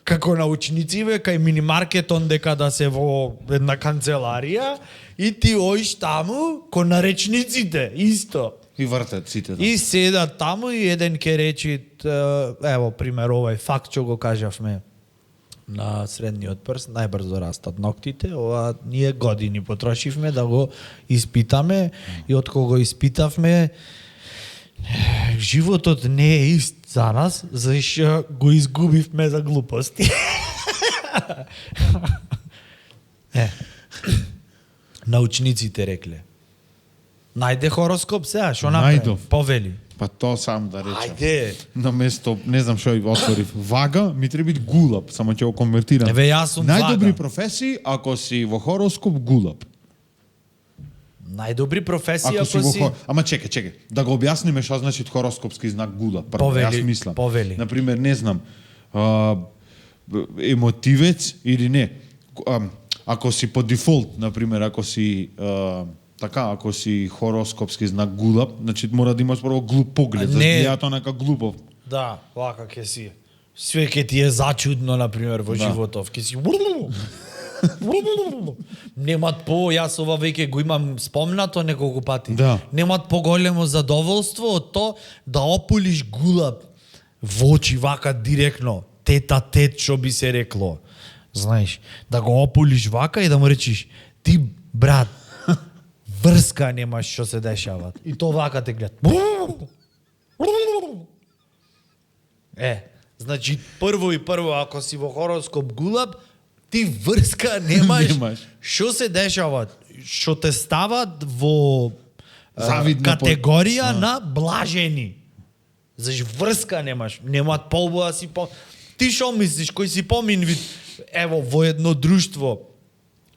како научнициве кај минимаркетон дека да се во една канцеларија и ти оиш таму ко наречниците, исто. И вртат сите. И седат таму и еден ке речи, ево пример овај факт што го кажавме на средниот прст, најбрзо растат ноктите, ова ние години потрошивме да го испитаме и од кога го испитавме животот не е ист за нас, зашто го изгубивме за глупости. Научниците рекле. Најде хороскоп сега, што направи? Најдов. Повели. Па то сам да речам. Ајде. На место, не знам што отворив. Вага, ми треба бит гулаб, само ќе го конвертирам. Еве јас сум Најдобри вага. професии ако си во хороскоп гулаб. Најдобри професии Ако си во си... Ама чекај, да го објасниме што значи хороскопски знак гулаб. Прво, Повели, јас мислам. повели. Например, не знам, емотивец или не. Ако си по дефолт, например, ако си така, ако си хороскопски знак гулаб, значи мора да имаш прво глуп поглед, Не. за гледаат онака глупов. Да, вака ќе си. Све ќе ти е зачудно, например, во животов. Ќе си... Немат јас ова веќе го имам спомнато неколку пати. Да. Немат поголемо задоволство од то да опулиш гулаб во очи вака директно. Тета тет, што би се рекло. Знаеш, да го опулиш вака и да му речиш, ти, брат, врска немаш што се дешава. И то вака те гледат. Значи прво, ако си во хороскоп гулаб, ти врска немаш. Немаш. Што се дешава? Што те стават во Завидна категорија на блажени. Заш врска немаш. Немат полбоа си по... Ти што мислиш, кој си помин вид, ево, во едно друштво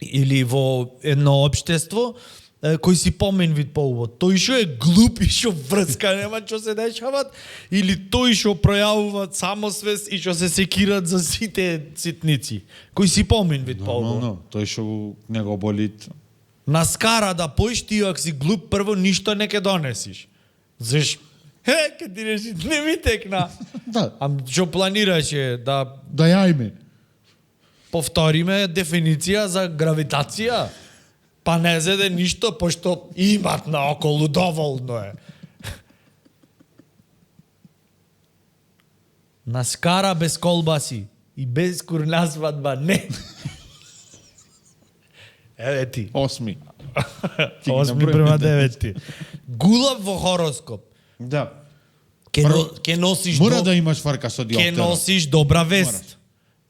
или во едно општество, кој си помен вид полубо. Тој што е глуп и што врска нема што се дешават, или тој што пројавува самосвест и што се секират за сите ситници. Кој си помен вид полубо. Нормално, тој што не го болит. На скара да поиш ти ако си глуп прво ништо не ке донесиш. Заш ке ти реши, не ми текна. Да. Ам што планираше да Да јајме. повториме дефиниција за гравитација? Па не зеде ништо, пошто имат наоколу доволно е. На скара без колбаси и без курна свадба не. Еве ти. 8. 8:9. Гулав во хороскоп. Да. Ке носиш Мора да имаш фарка со ке диоптера. носиш добра вест.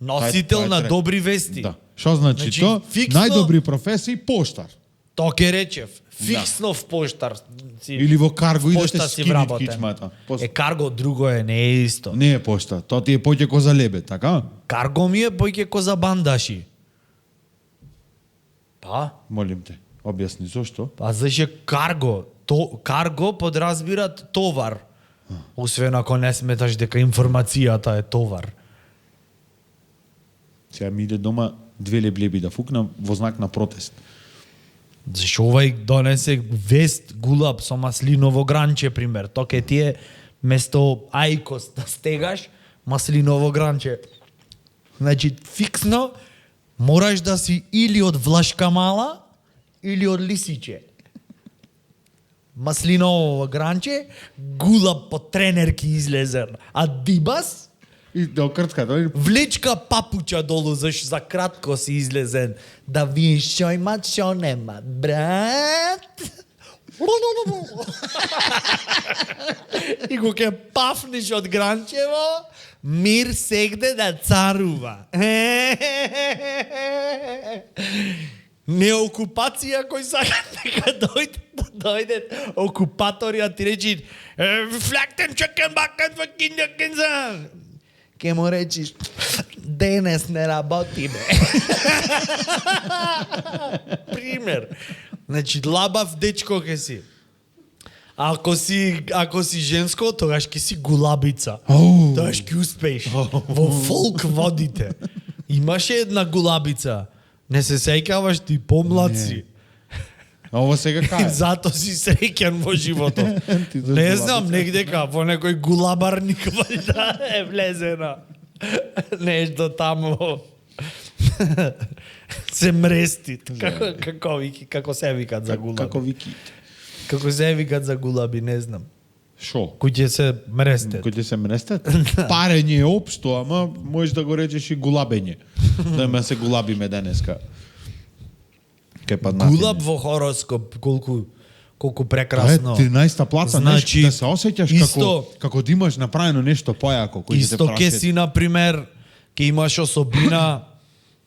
Носител Тоа е на трет. добри вести. Да. Што значи Значи, то? фиксно- Најдобри професии поштар. То ке речев. Фиксно в поштар. Си, Или во карго и да те пошта си скинит вработен. кичмата. Карго друго е, не е исто. Не е пошта, тоа ти е поќе ко за лебе, така? Карго ми е појќе ко за бандаши. Па? Молим те, објасни зошто? Па заше карго. Карго подразбират товар. Освен ако не сметаш дека информацијата е товар. Сега ми иде дома 2 леблеби да фукнам во знак на протест. Зашо овај донесе вест гулаб со маслиново гранче, пример. То ке ти е место ајкос да стегаш, маслиново гранче. Значи, фиксно мораш да си или од Влашка Мала, или од Лисиче. Маслиново гранче, гулаб по тренерки излезен. А Дибас, И да окртка, тоа влечка папуча долу, заш за кратко си излезен. Да видиш што имат, што немат. Брат! И го ке пафниш од гранчево, мир сегде да царува. Не окупација кој сака дека дојдет окупатори а ти речи флактен чекен бакен факинјакенза. Ке му речиш денес не работиме. Пример. Значи лабав дечко ке си. Ако си женско, тогаш ке си гулабица. Тогаш ке успееш. Во фолк водите. Имаше една гулабица. Не се сеќаваш ти помладси. Ова сега кај. Зато си среќен во животот. Не знам, негдека во некој гулабарник валјда е влезена. Нешто тамо се мрести. Како се викат за гулаби? Како вики. Како се викат за гулаби, не знам. Шо? Кој ќе се мрестет. Кој ќе се мрестат? Парење е општо, ама можеш да го речеш и гулабење. Да ме се гулабиме денеска. Гулаб во хороскоп, колку прекрасно. 13-та плаца, Значи, да се осеќаш како да имаш направено нешто појако. Исто ке си, например, ке имаш особина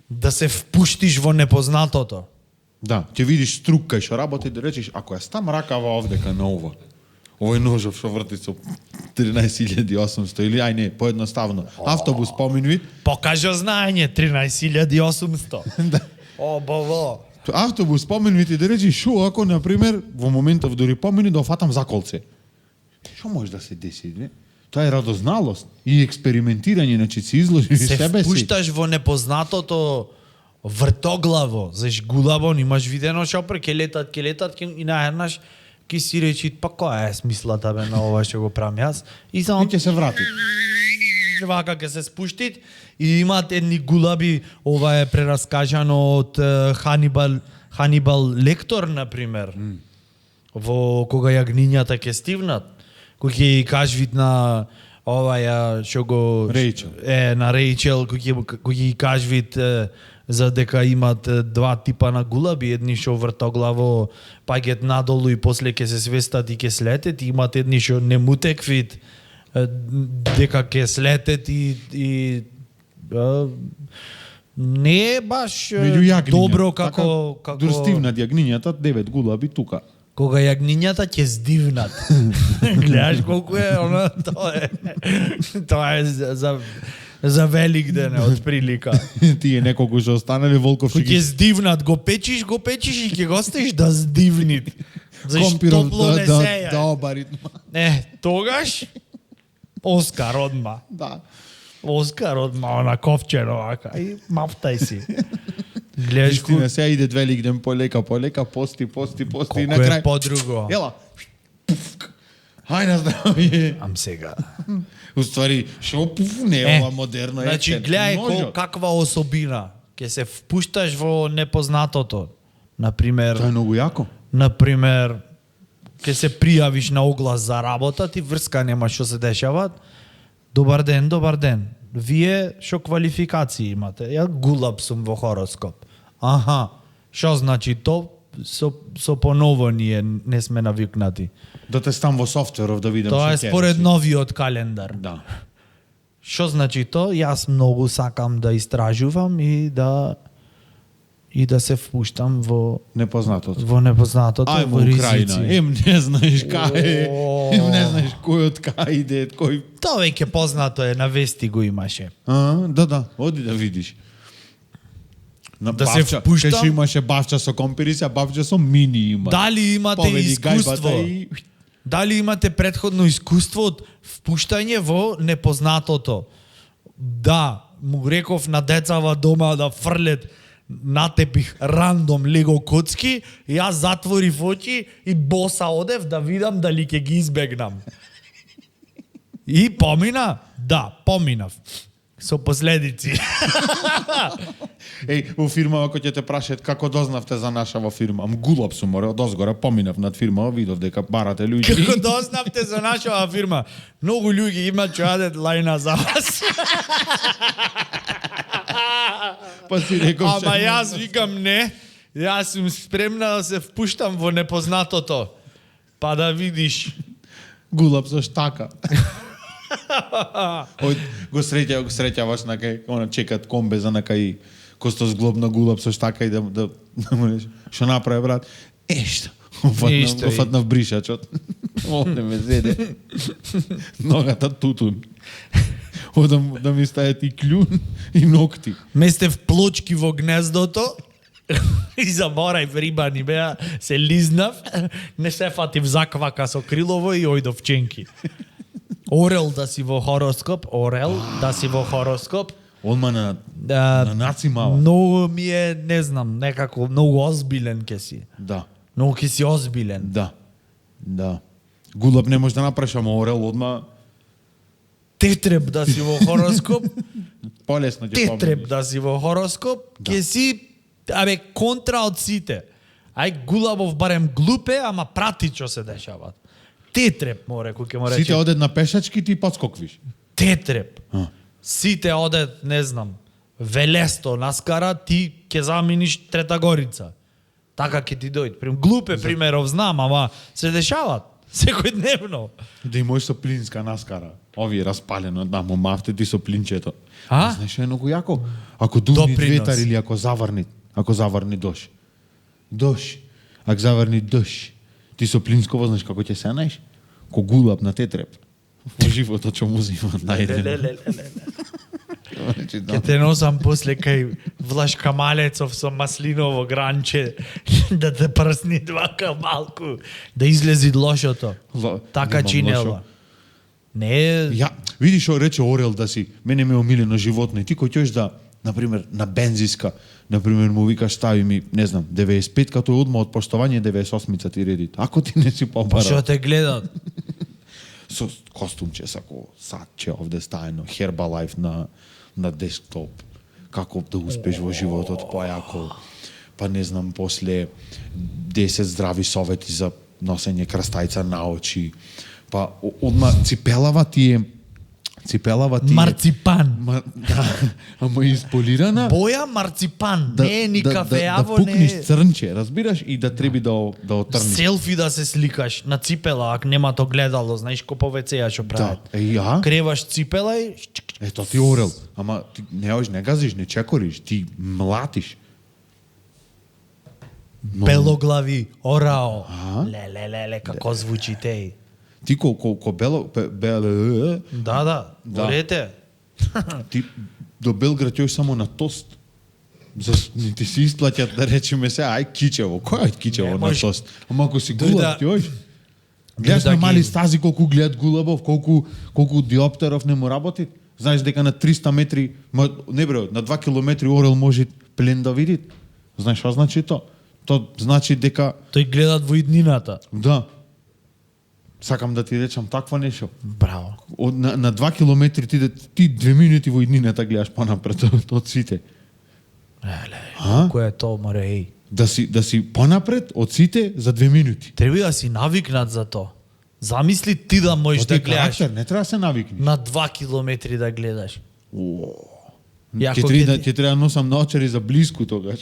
да се впуштиш во непознатото. Да, ќе видиш струк кај што работи да речеш, ако ја стам ракава овдека на ова, овој ножов што врти со 13.800 или ај не, поедноставно. Автобус поминвид. Покажа знаење 13.800. О, бово. Автобус поминвид и да речеш шо ако на пример во моментов дури помини да офатам за колце. Што може да се деси, не? Тоа е радозналост и експериментирање, значи си изложиш се себе си. впушташ во непознатото вртоглаво, заш гулабон, имаш видено шопер, ке летат, и наеднаш ки си речи, па која е смислата бе на ова што го правам јас? И само И ќе се врати. вака ќе се спуштит и имат едни гулаби, ова е прераскажано од Ханибал Лектор, например. Во кога јагнињата ќе стивнат, кој ќе кажвит на оваја што го Рејчел. на Рејчел кој ќе кажвит за дека имат два типа на гулаби, едни што вртоглаво паѓат надолу и после ќе се свестат и ќе слетет, и имат едни што не му теквит дека ќе слетет и не е баш добро како Дур стивнат јагнињата 9 гулаби тука. Кога јагнињата ќе здивнат. Гледаш колку е она, тоа е за велик ден од прилика. Тие неколку што останале волков Кој ќе здивнат, го печиш и ќе го оставиш да здивни. Зашто компиров топло не сеја. да обарит. Тогаш Оскар одма. Да. Оскар одма на ковчено вака и мафтај си. Гледаш Истина, сега иде велик ден полека, пости и на крај. Колку е подруго. Ела. Хај на здравје. Ам сега. Уствари, шо пуф не е ова модерно. Значи, гледај каква особина. Ке се впушташ во непознатото. Например, Тоа е многу јако. Например, ке се пријавиш на оглас за работа, ти врска нема што се дешава. Добар ден. Вие шо квалификации имате? Ја гулаб сум во хороскоп. Аха. Што значи то? Со поново ние не сме навикнати. Да те стам во софтверов да видам Тоа е ќе според речи. новиот календар. Да. Што значи то? Јас многу сакам да истражувам и да се впуштам во Непознатото. непознатото, Ајмо во ризици. Украина. Не знаеш кај е. Не знаеш кој од кај иде, кој. Тоа веќе познато е, на вести го имаше. Да, оди да видиш. На Да се Бавча, впуштам? кај што имаше бавча со компириси, а бавча со мини има. Дали имате Поведи искуство? гајбата и... Дали имате претходно искуство од впуштање во непознатото? Да, му реков на децава дома да фрлет на тепих рандом лего коцки, јас затворив очи и боса одев да видам дали ќе ги избегнам. И помина? Да, поминав. Со последици. Во фирмава кој ќе те прашаат како дознавте за нашава фирма. Ам гулаб сум, од озгора поминав над фирмава, видов дека барате луѓе. Како дознавте за нашава фирма? Многу луѓе имаат што јадат лајна за вас. Па си реков Ама јас викам не. Јас сум спремна да се впуштам во непознатото. Па да видиш. гулаб со штака. Го среќаваш на кај, она чекат комбе за на кај Косто зглобна гулап со штака и да што направи брат? Ешто. Офатна в бришачот. Овде ме зеде. Ногата тутун. Одам да ми стајат и клюн и ногти. Месте в плочки во гнездото и заборај рибани беа, се лизнав, не се фатив заквака со крилово и ојдов ченки. Орел да си во хороскоп, Одма на наци мала. Многу ми е, не знам, некако многу озбилен ке си. Да. Многу ке си озбилен. Да. Гулап не може да направиш, ама орел одма Тетреб да си во хороскоп, полесно ќе тетреб да си во хороскоп, ке си контра од сите. Ај Гулабов барем глупе, ама прати што се дешава. Тетреб море кој ќе му рече. Сите одат на пешачки, ти подскоквиш. Тетреб. Сите одат, не знам, Велесто наскара, ти ќе замениш Трета Горица. Така ќе ти дојде. Глупе примеров знам, ама се дешават секојдневно. Да имаш со плинска наскара. Овие распалено, дамо мафте ти со плинчето. Знаеш што е многу јако? Ако дувни ветар или ако заварни дожд. Ако заварни дожд, ти со плинсково знаеш како ќе се најдеш? Ко гулап на тетреб. Во животот што му зимат најден. Ке те носам после кај Влаш Камалецов со маслиново гранче да те прсни двака малку, да излези лошото. Така чинела. Не. Видиш што рече орел да си, мене ме омилено животно и ти кој ќош да, например, на бензиска, например, му викаш стави ми, не знам, 95 като е одма од поштовање 98-ца ти редит. Ако ти не си побара. Што те гледат? Со костумче, сако садче овде стаено, Herbalife на десктоп. Како да успеш во животот појако. Па не знам, после 10 здрави совети за носење крстајца на очи. Па одма ципелава ти е марципан. Ама изполирана. Боја марципан, не е ни кафеаво, да пукнеш црнче, разбираш, и да треби да отрниш. Селфи да се сликаш на ципела, ако нема то гледало, знаеш ко повецеја што прават. Креваш ципела и ето ти орел, ама ти не газиш, не чекориш, ти млатиш. Белоглави, орао. Леле, како звучи теј. Ти ко бело... Да, говорете. Ти до Белград још само на тост. Не ти си исплатят да речеме се, ај кичево. Кој е кичево на тост? Ама ако си гулаб још, гледаш на мали стази колку гледат гулабов, колку диоптеров не му работи. Знаеш дека на 300 метри, не бре, на 2 километри орел може плен да види. Знаеш што значи то? То значи дека... Тој гледат во иднината. Да. Сакам да ти речам таква нешто. Браво. На 2 километри ти 2 минути во иднината гледаш понапред од сите. Кој е то, море, еј? Да си понапред од сите за 2 минути. Треба да си навикнат за то. Замисли ти да можеш да гледаш. Не треба да се навикнеш. На 2 километри да гледаш. Ќе треба да носам наочари за блиску тогаш.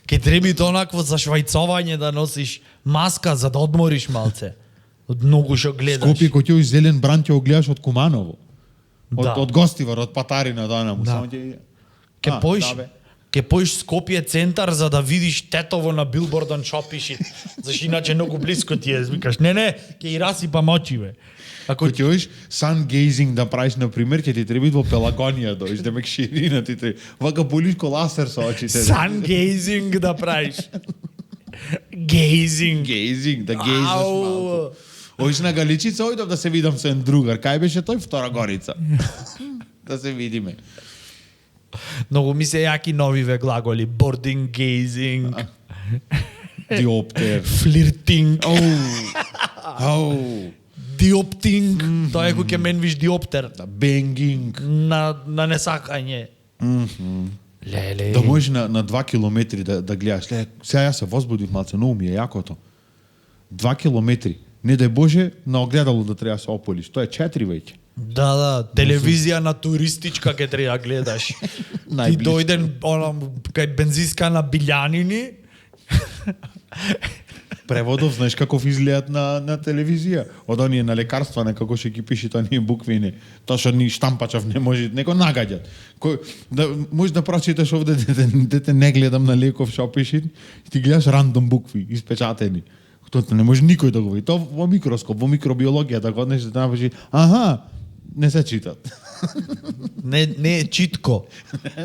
Ке треби то онакво за швајцовање да носиш маска за да одмориш малце. Од многу што гледаш. Скопје кој ќе зелен бран ќе го гледаш од Куманово. Од Гостивар, од Патарина до Анаму. Ке поиш Скопје центар за да видиш тетово на билбордон шопиш. Зашто иначе многу близко ти е, викаш. Не, ќе и расипам очи, бе. Ако ќе оиш sun gazing да правиш на пример, ќе ти треба во Пелагонија доиш, да мек ширина ти треба. Вака полиш ко ласер со очите. Sun gazing да правиш. Gazing, да гейзаш малку. Оиш на Галичица, ојдов да се видам со еден другар. Кај беше тој? Втора Горица. Да се видиме. Многу ми се јаки новиве глаголи. Boarding, gazing. Диоптер. Flirting. Диоптинг. Тоа е кој ќе мен виш диоптер. Бенгинг. На несакање. Леле. Да можеш на 2 километри да гледаш. Сега јас се возбудив малце, многу ми е јакото. 2 километри. Не дај Боже, на огледало да треба се ополиш. Тоа е 4 веќе. Да, телевизија на туристичка ке треба гледаш. Ти дојден кај бензиска на Билјанини. преводов, знаеш каков изгледат на телевизија. Од оние на лекарства, на како ќе ги пишат оние буквини. Тоа што ни штампачов не може, него нагаѓат. Да, може да прочиташ овде дете не гледам на леков што пишат, и ти гледаш рандом букви, испечатени. Тоа не може никој да го види. Тоа во микроскоп, во микробиологија, да го однеш да напиши, аха, не се читат. Не е читко.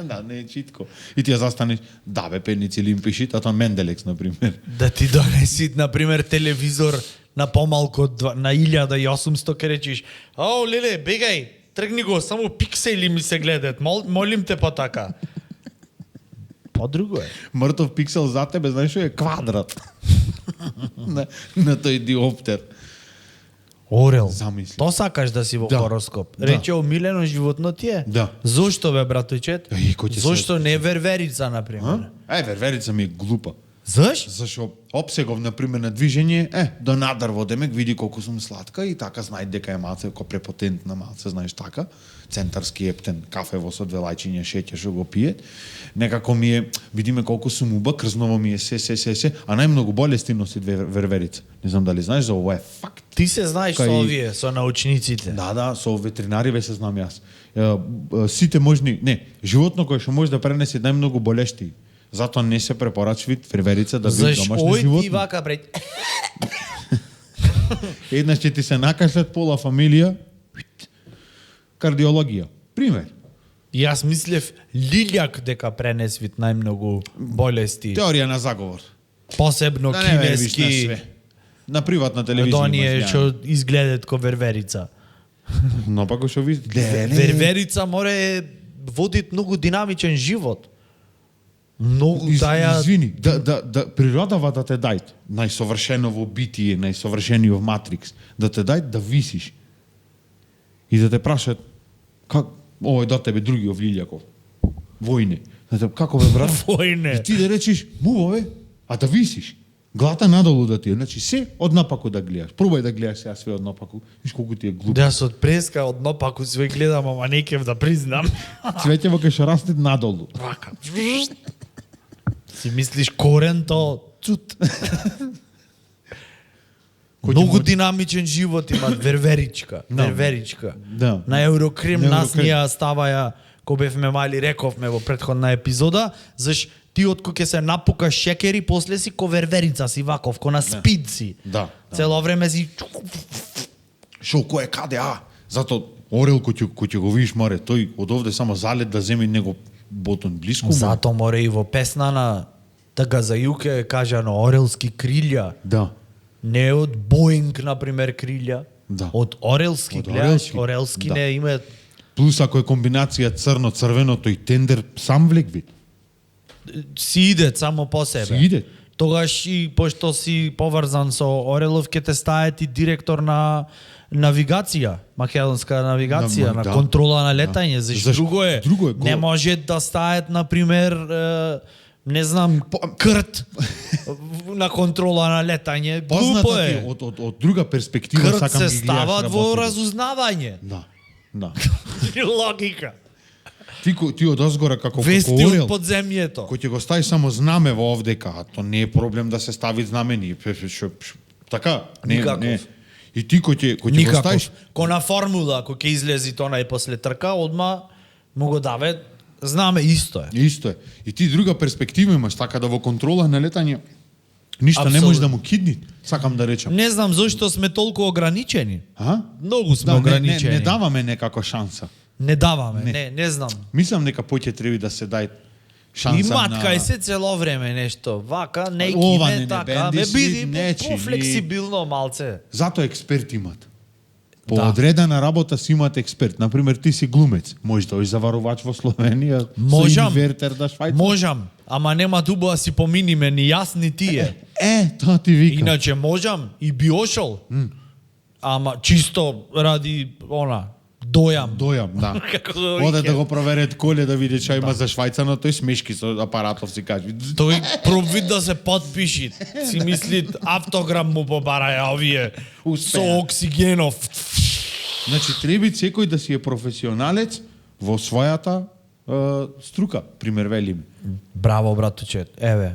Да, не е читко. И ти ја застанеш, да бе, пеницилин пиши, а тоа Менделекс, например. Да ти донеси, например, телевизор на помалку од на 1800, ке речиш, ао, леле, бегај, тргни го, само пиксели ми се гледат, молим те па така. По-друго е. Мртов пиксел за тебе, знаеш што е квадрат. на тој диоптер. Орел. Замисли. То сакаш да си во Да. хороскоп. Да. Рече омилено животно ти е? Да. Зошто бе, браточет? Кој ќе се- Зошто не верверица, например? Верверица ми е глупа. Заш? Зашо опсегов, например, на движење, до надрво демек, види колку сум сладка и така знај дека е малце, ко препотентна малце, знаеш така. Центарски ептен кафево со 2 лајчиња шеќер што го пие. Некако ми е, видиме колку сум уба, крзново ми е се, а најмногу болести носи верверица. Не знам дали знаеш за ова е факт. Ти се знаеш со Кај- овие, со научниците. Да, со ветеринари ве се знам јас. Сите можни, не, животно кое што може да пренесе најмногу болести. Затоа не се препорачува верверица да биде Заш, домашно ој ти животно. вака, бре. Еднаш ќе ти се накашлат пола фамилија, кардиологија. Пример. Јас мислев лилјак дека пренесвит најмногу болести. Теорија на заговор. Посебно Да не вериш на кинески. све. На приватна Од телевизија. оние имаш, што изгледат ко верверица. Но пак што ви... Верверица море водит многу динамичен живот. Многу таја... Извини, да природава да те дајт најсовршеново битие, најсовршениот матрикс, да те дајт да висиш. И да те прашат как овој до тебе другиот Лилјаков. Војне. Да те како бе брат? Војне. И ти да речиш, мува бе, а да висиш. Глата надолу да ти е. Значи се од напаку да гледаш. Пробај да гледаш сега све од напаку. Виш колку ти е глупо. Да се од преска од напаку све гледам, ама не кев да признам. Цвеќево ќе што расте надолу. Вака. Си мислиш корен то цут. Многу динамичен живот имат верверичка. Да. Верверичка. Да. На Еврокрим На нас Еврокрим. ни ја ставаја, кој бевме мали, рековме во претходна епизода, заш ти откако ќе се напукаш шекери, после си ко верверица си ваков, ко на спид си. Да. Цело време си... Шо кој е каде, Зато орел кој ќе го видиш море, тој од овде само залет да земи него ботон блиску. му. Зато море и во песна на Тага за јуке кажано орелски крилја. Да. Не од Боинг, например, крилја. Да. Од орелски, Од гледаш, орелски. орелски Да. не има... Плюс ако е комбинација црно-црвеното и тендер, сам влек вид. Си иде само по себе. Си иде. Тогаш и пошто си поврзан со Орелов, ке те стајат и директор на навигација, македонска навигација, на Да. контрола на летање. Зашто друго е? Друго е, Не може да стајат, например, не знам, крт на контрола на летање. Глупо Познато ти е. од друга перспектива Крт сакам се ги гледаш стават во работите. разузнавање. Да. Логика. Ти од озгора како Вести орел, од подземјето. кој ќе го стави само знаме во овдека, а то не е проблем да се стави знамени. Така, Никаков. И ти кој ќе го Никаков. ставиш, Ко на формула, кој ќе излези тоа и после трка, одма му го даве, знаме исто е. исто е. И ти друга перспектива имаш, така да во контрола на летање ништо не Апсолутно. може да му кидни, сакам да речам. Не знам зошто сме толку ограничени. А? Многу сме Да, ограничени. не даваме некако шанса. Не даваме, не знам. Мислам дека поќе треба да се дај шанса И на... матка и се цело време нешто. Вака, не Ова киме, не така. бендиш Бе, ли, биди не чини. пофлексибилно малце. Зато експерт имат. По Да. одредена работа си имат експерт. Например, ти си глумец. Може да ој заварувач во Словенија. Можам. Со инвертер да Швајцар. Можам, ама нема тубо да си поминиме ни јас ни тие. Тоа ти вика. Иначе можам и би ошол. Ама чисто ради дојам. Дојам, да. Како го Оде вика. да го проверет коле да види што има за Швајцар, но тој смешки со апаратов си кажи. Тој пробви да се подпиши. Си мисли автограм му побараја овие со Успеа. оксигенов. Значи, треба секој да си е професионалец во својата струка, пример велим. Браво, братуче. Еве.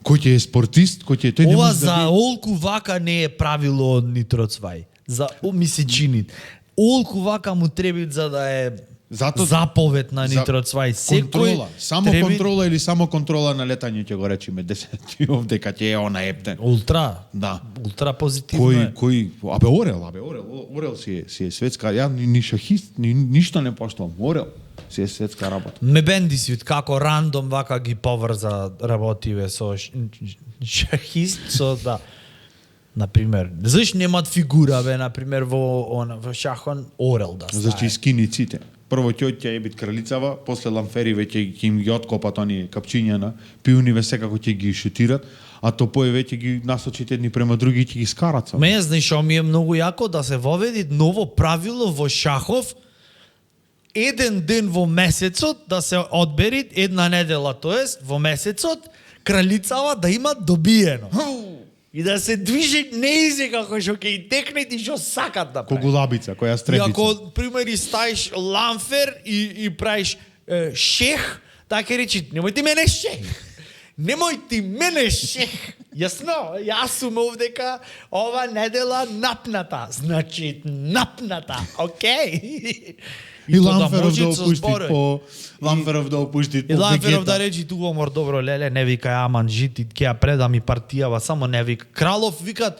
Кој ќе е спортист, кој ќе тој не Ова може за да Олку вака не е правило од Нитроцвај. Ми се чини. Олку вака му треби за да е заповед на Нитроцвај. контрола, само треби... контрола или само контрола на летање ќе го речеме 10 овде кај ќе е она ептен. Ултра. Да. Ултра позитивно е. Кој Орел си е светска, ја ни шахист, ништо не поштувам. Орел си е светска работа. Ме бенди свит како рандом вака ги поврза работиве со шахист со да. Например, зашто немат фигура бе, например во шахон Орел да стае. Зашто искиниците. Прво ќе ебит кралицава, после ламфери веќе ќе им ги откопат оние капчиња, пиуниве секако ќе ги шутират, а топои веќе ги насочите едни према други и ќе ги скарат. Ме знаеш што ми е многу јако да се воведи ново правило во шахов, еден ден во месецот да се одбери една недела, тоест во месецот кралицава да има добиено. И да се движи неизе како што ќе и текнат и што сакат да прави. Когулабица, која И стребица. ако, примери, ставиш ламфер и правиш шех, така речи, немој ти мене шех. Немој ти мене шех. Јасно, јас сум овдека ова недела напната. Значи, напната, окей? И то Ламферов да може со опушти зборови. по Ламферов да опушти по И Ламферов да Вегета. речи ту омор добро леле, не викај аман жити, ќе ја предам и партијава, само не вика. Кралов викат,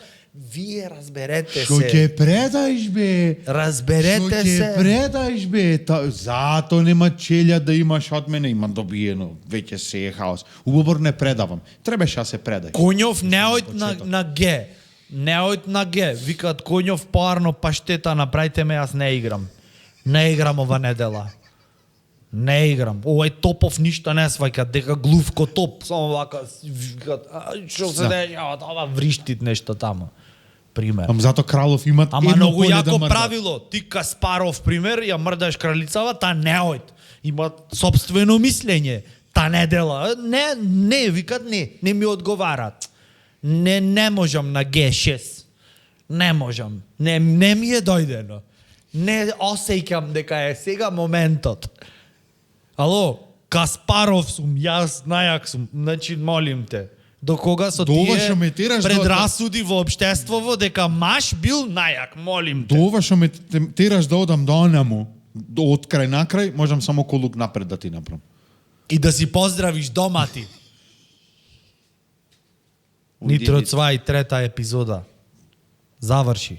вие разберете Што се. ќе предаиш бе? Разберете Што ќе се. предаиш бе? Зато нема челја да имаш од мене, има добиено. Веќе се е хаос. Убавор не предавам. Требаше да се предај. Коњов не ојд на Г. Не ојд на Г. Викат Коњов поарно паштета, направите ме, јас не играм. Не играм ова недела. Не играм. Овој Топов ништо не сваќа, дека глувко топ, само вака викат, што се дешава, ова вриштит нешто таму. Пример. Ам зато Кралов имат Ама едно многу поле јако да мрдат. правило. Ти Каспаров, пример, ја мрдаш кралицава, та не ојд. Има собствено мислење. Та недела. Не, викат не ми одговарат. Не можам на Г6. Не можам. Не ми е дојдено. Не осеќам дека е сега моментот. Ало, Каспаров сум, јас најак сум. Значи, молим те. До кога со До ова тие што ме тераш предрасуди во општеството дека маш бил најак, молим те. До ова што ме тераш да одам до онаму, од крај на крај, можам само колук напред да ти направам. И да си поздравиш дома ти. Нитроцвај, трета епизода. Заврши.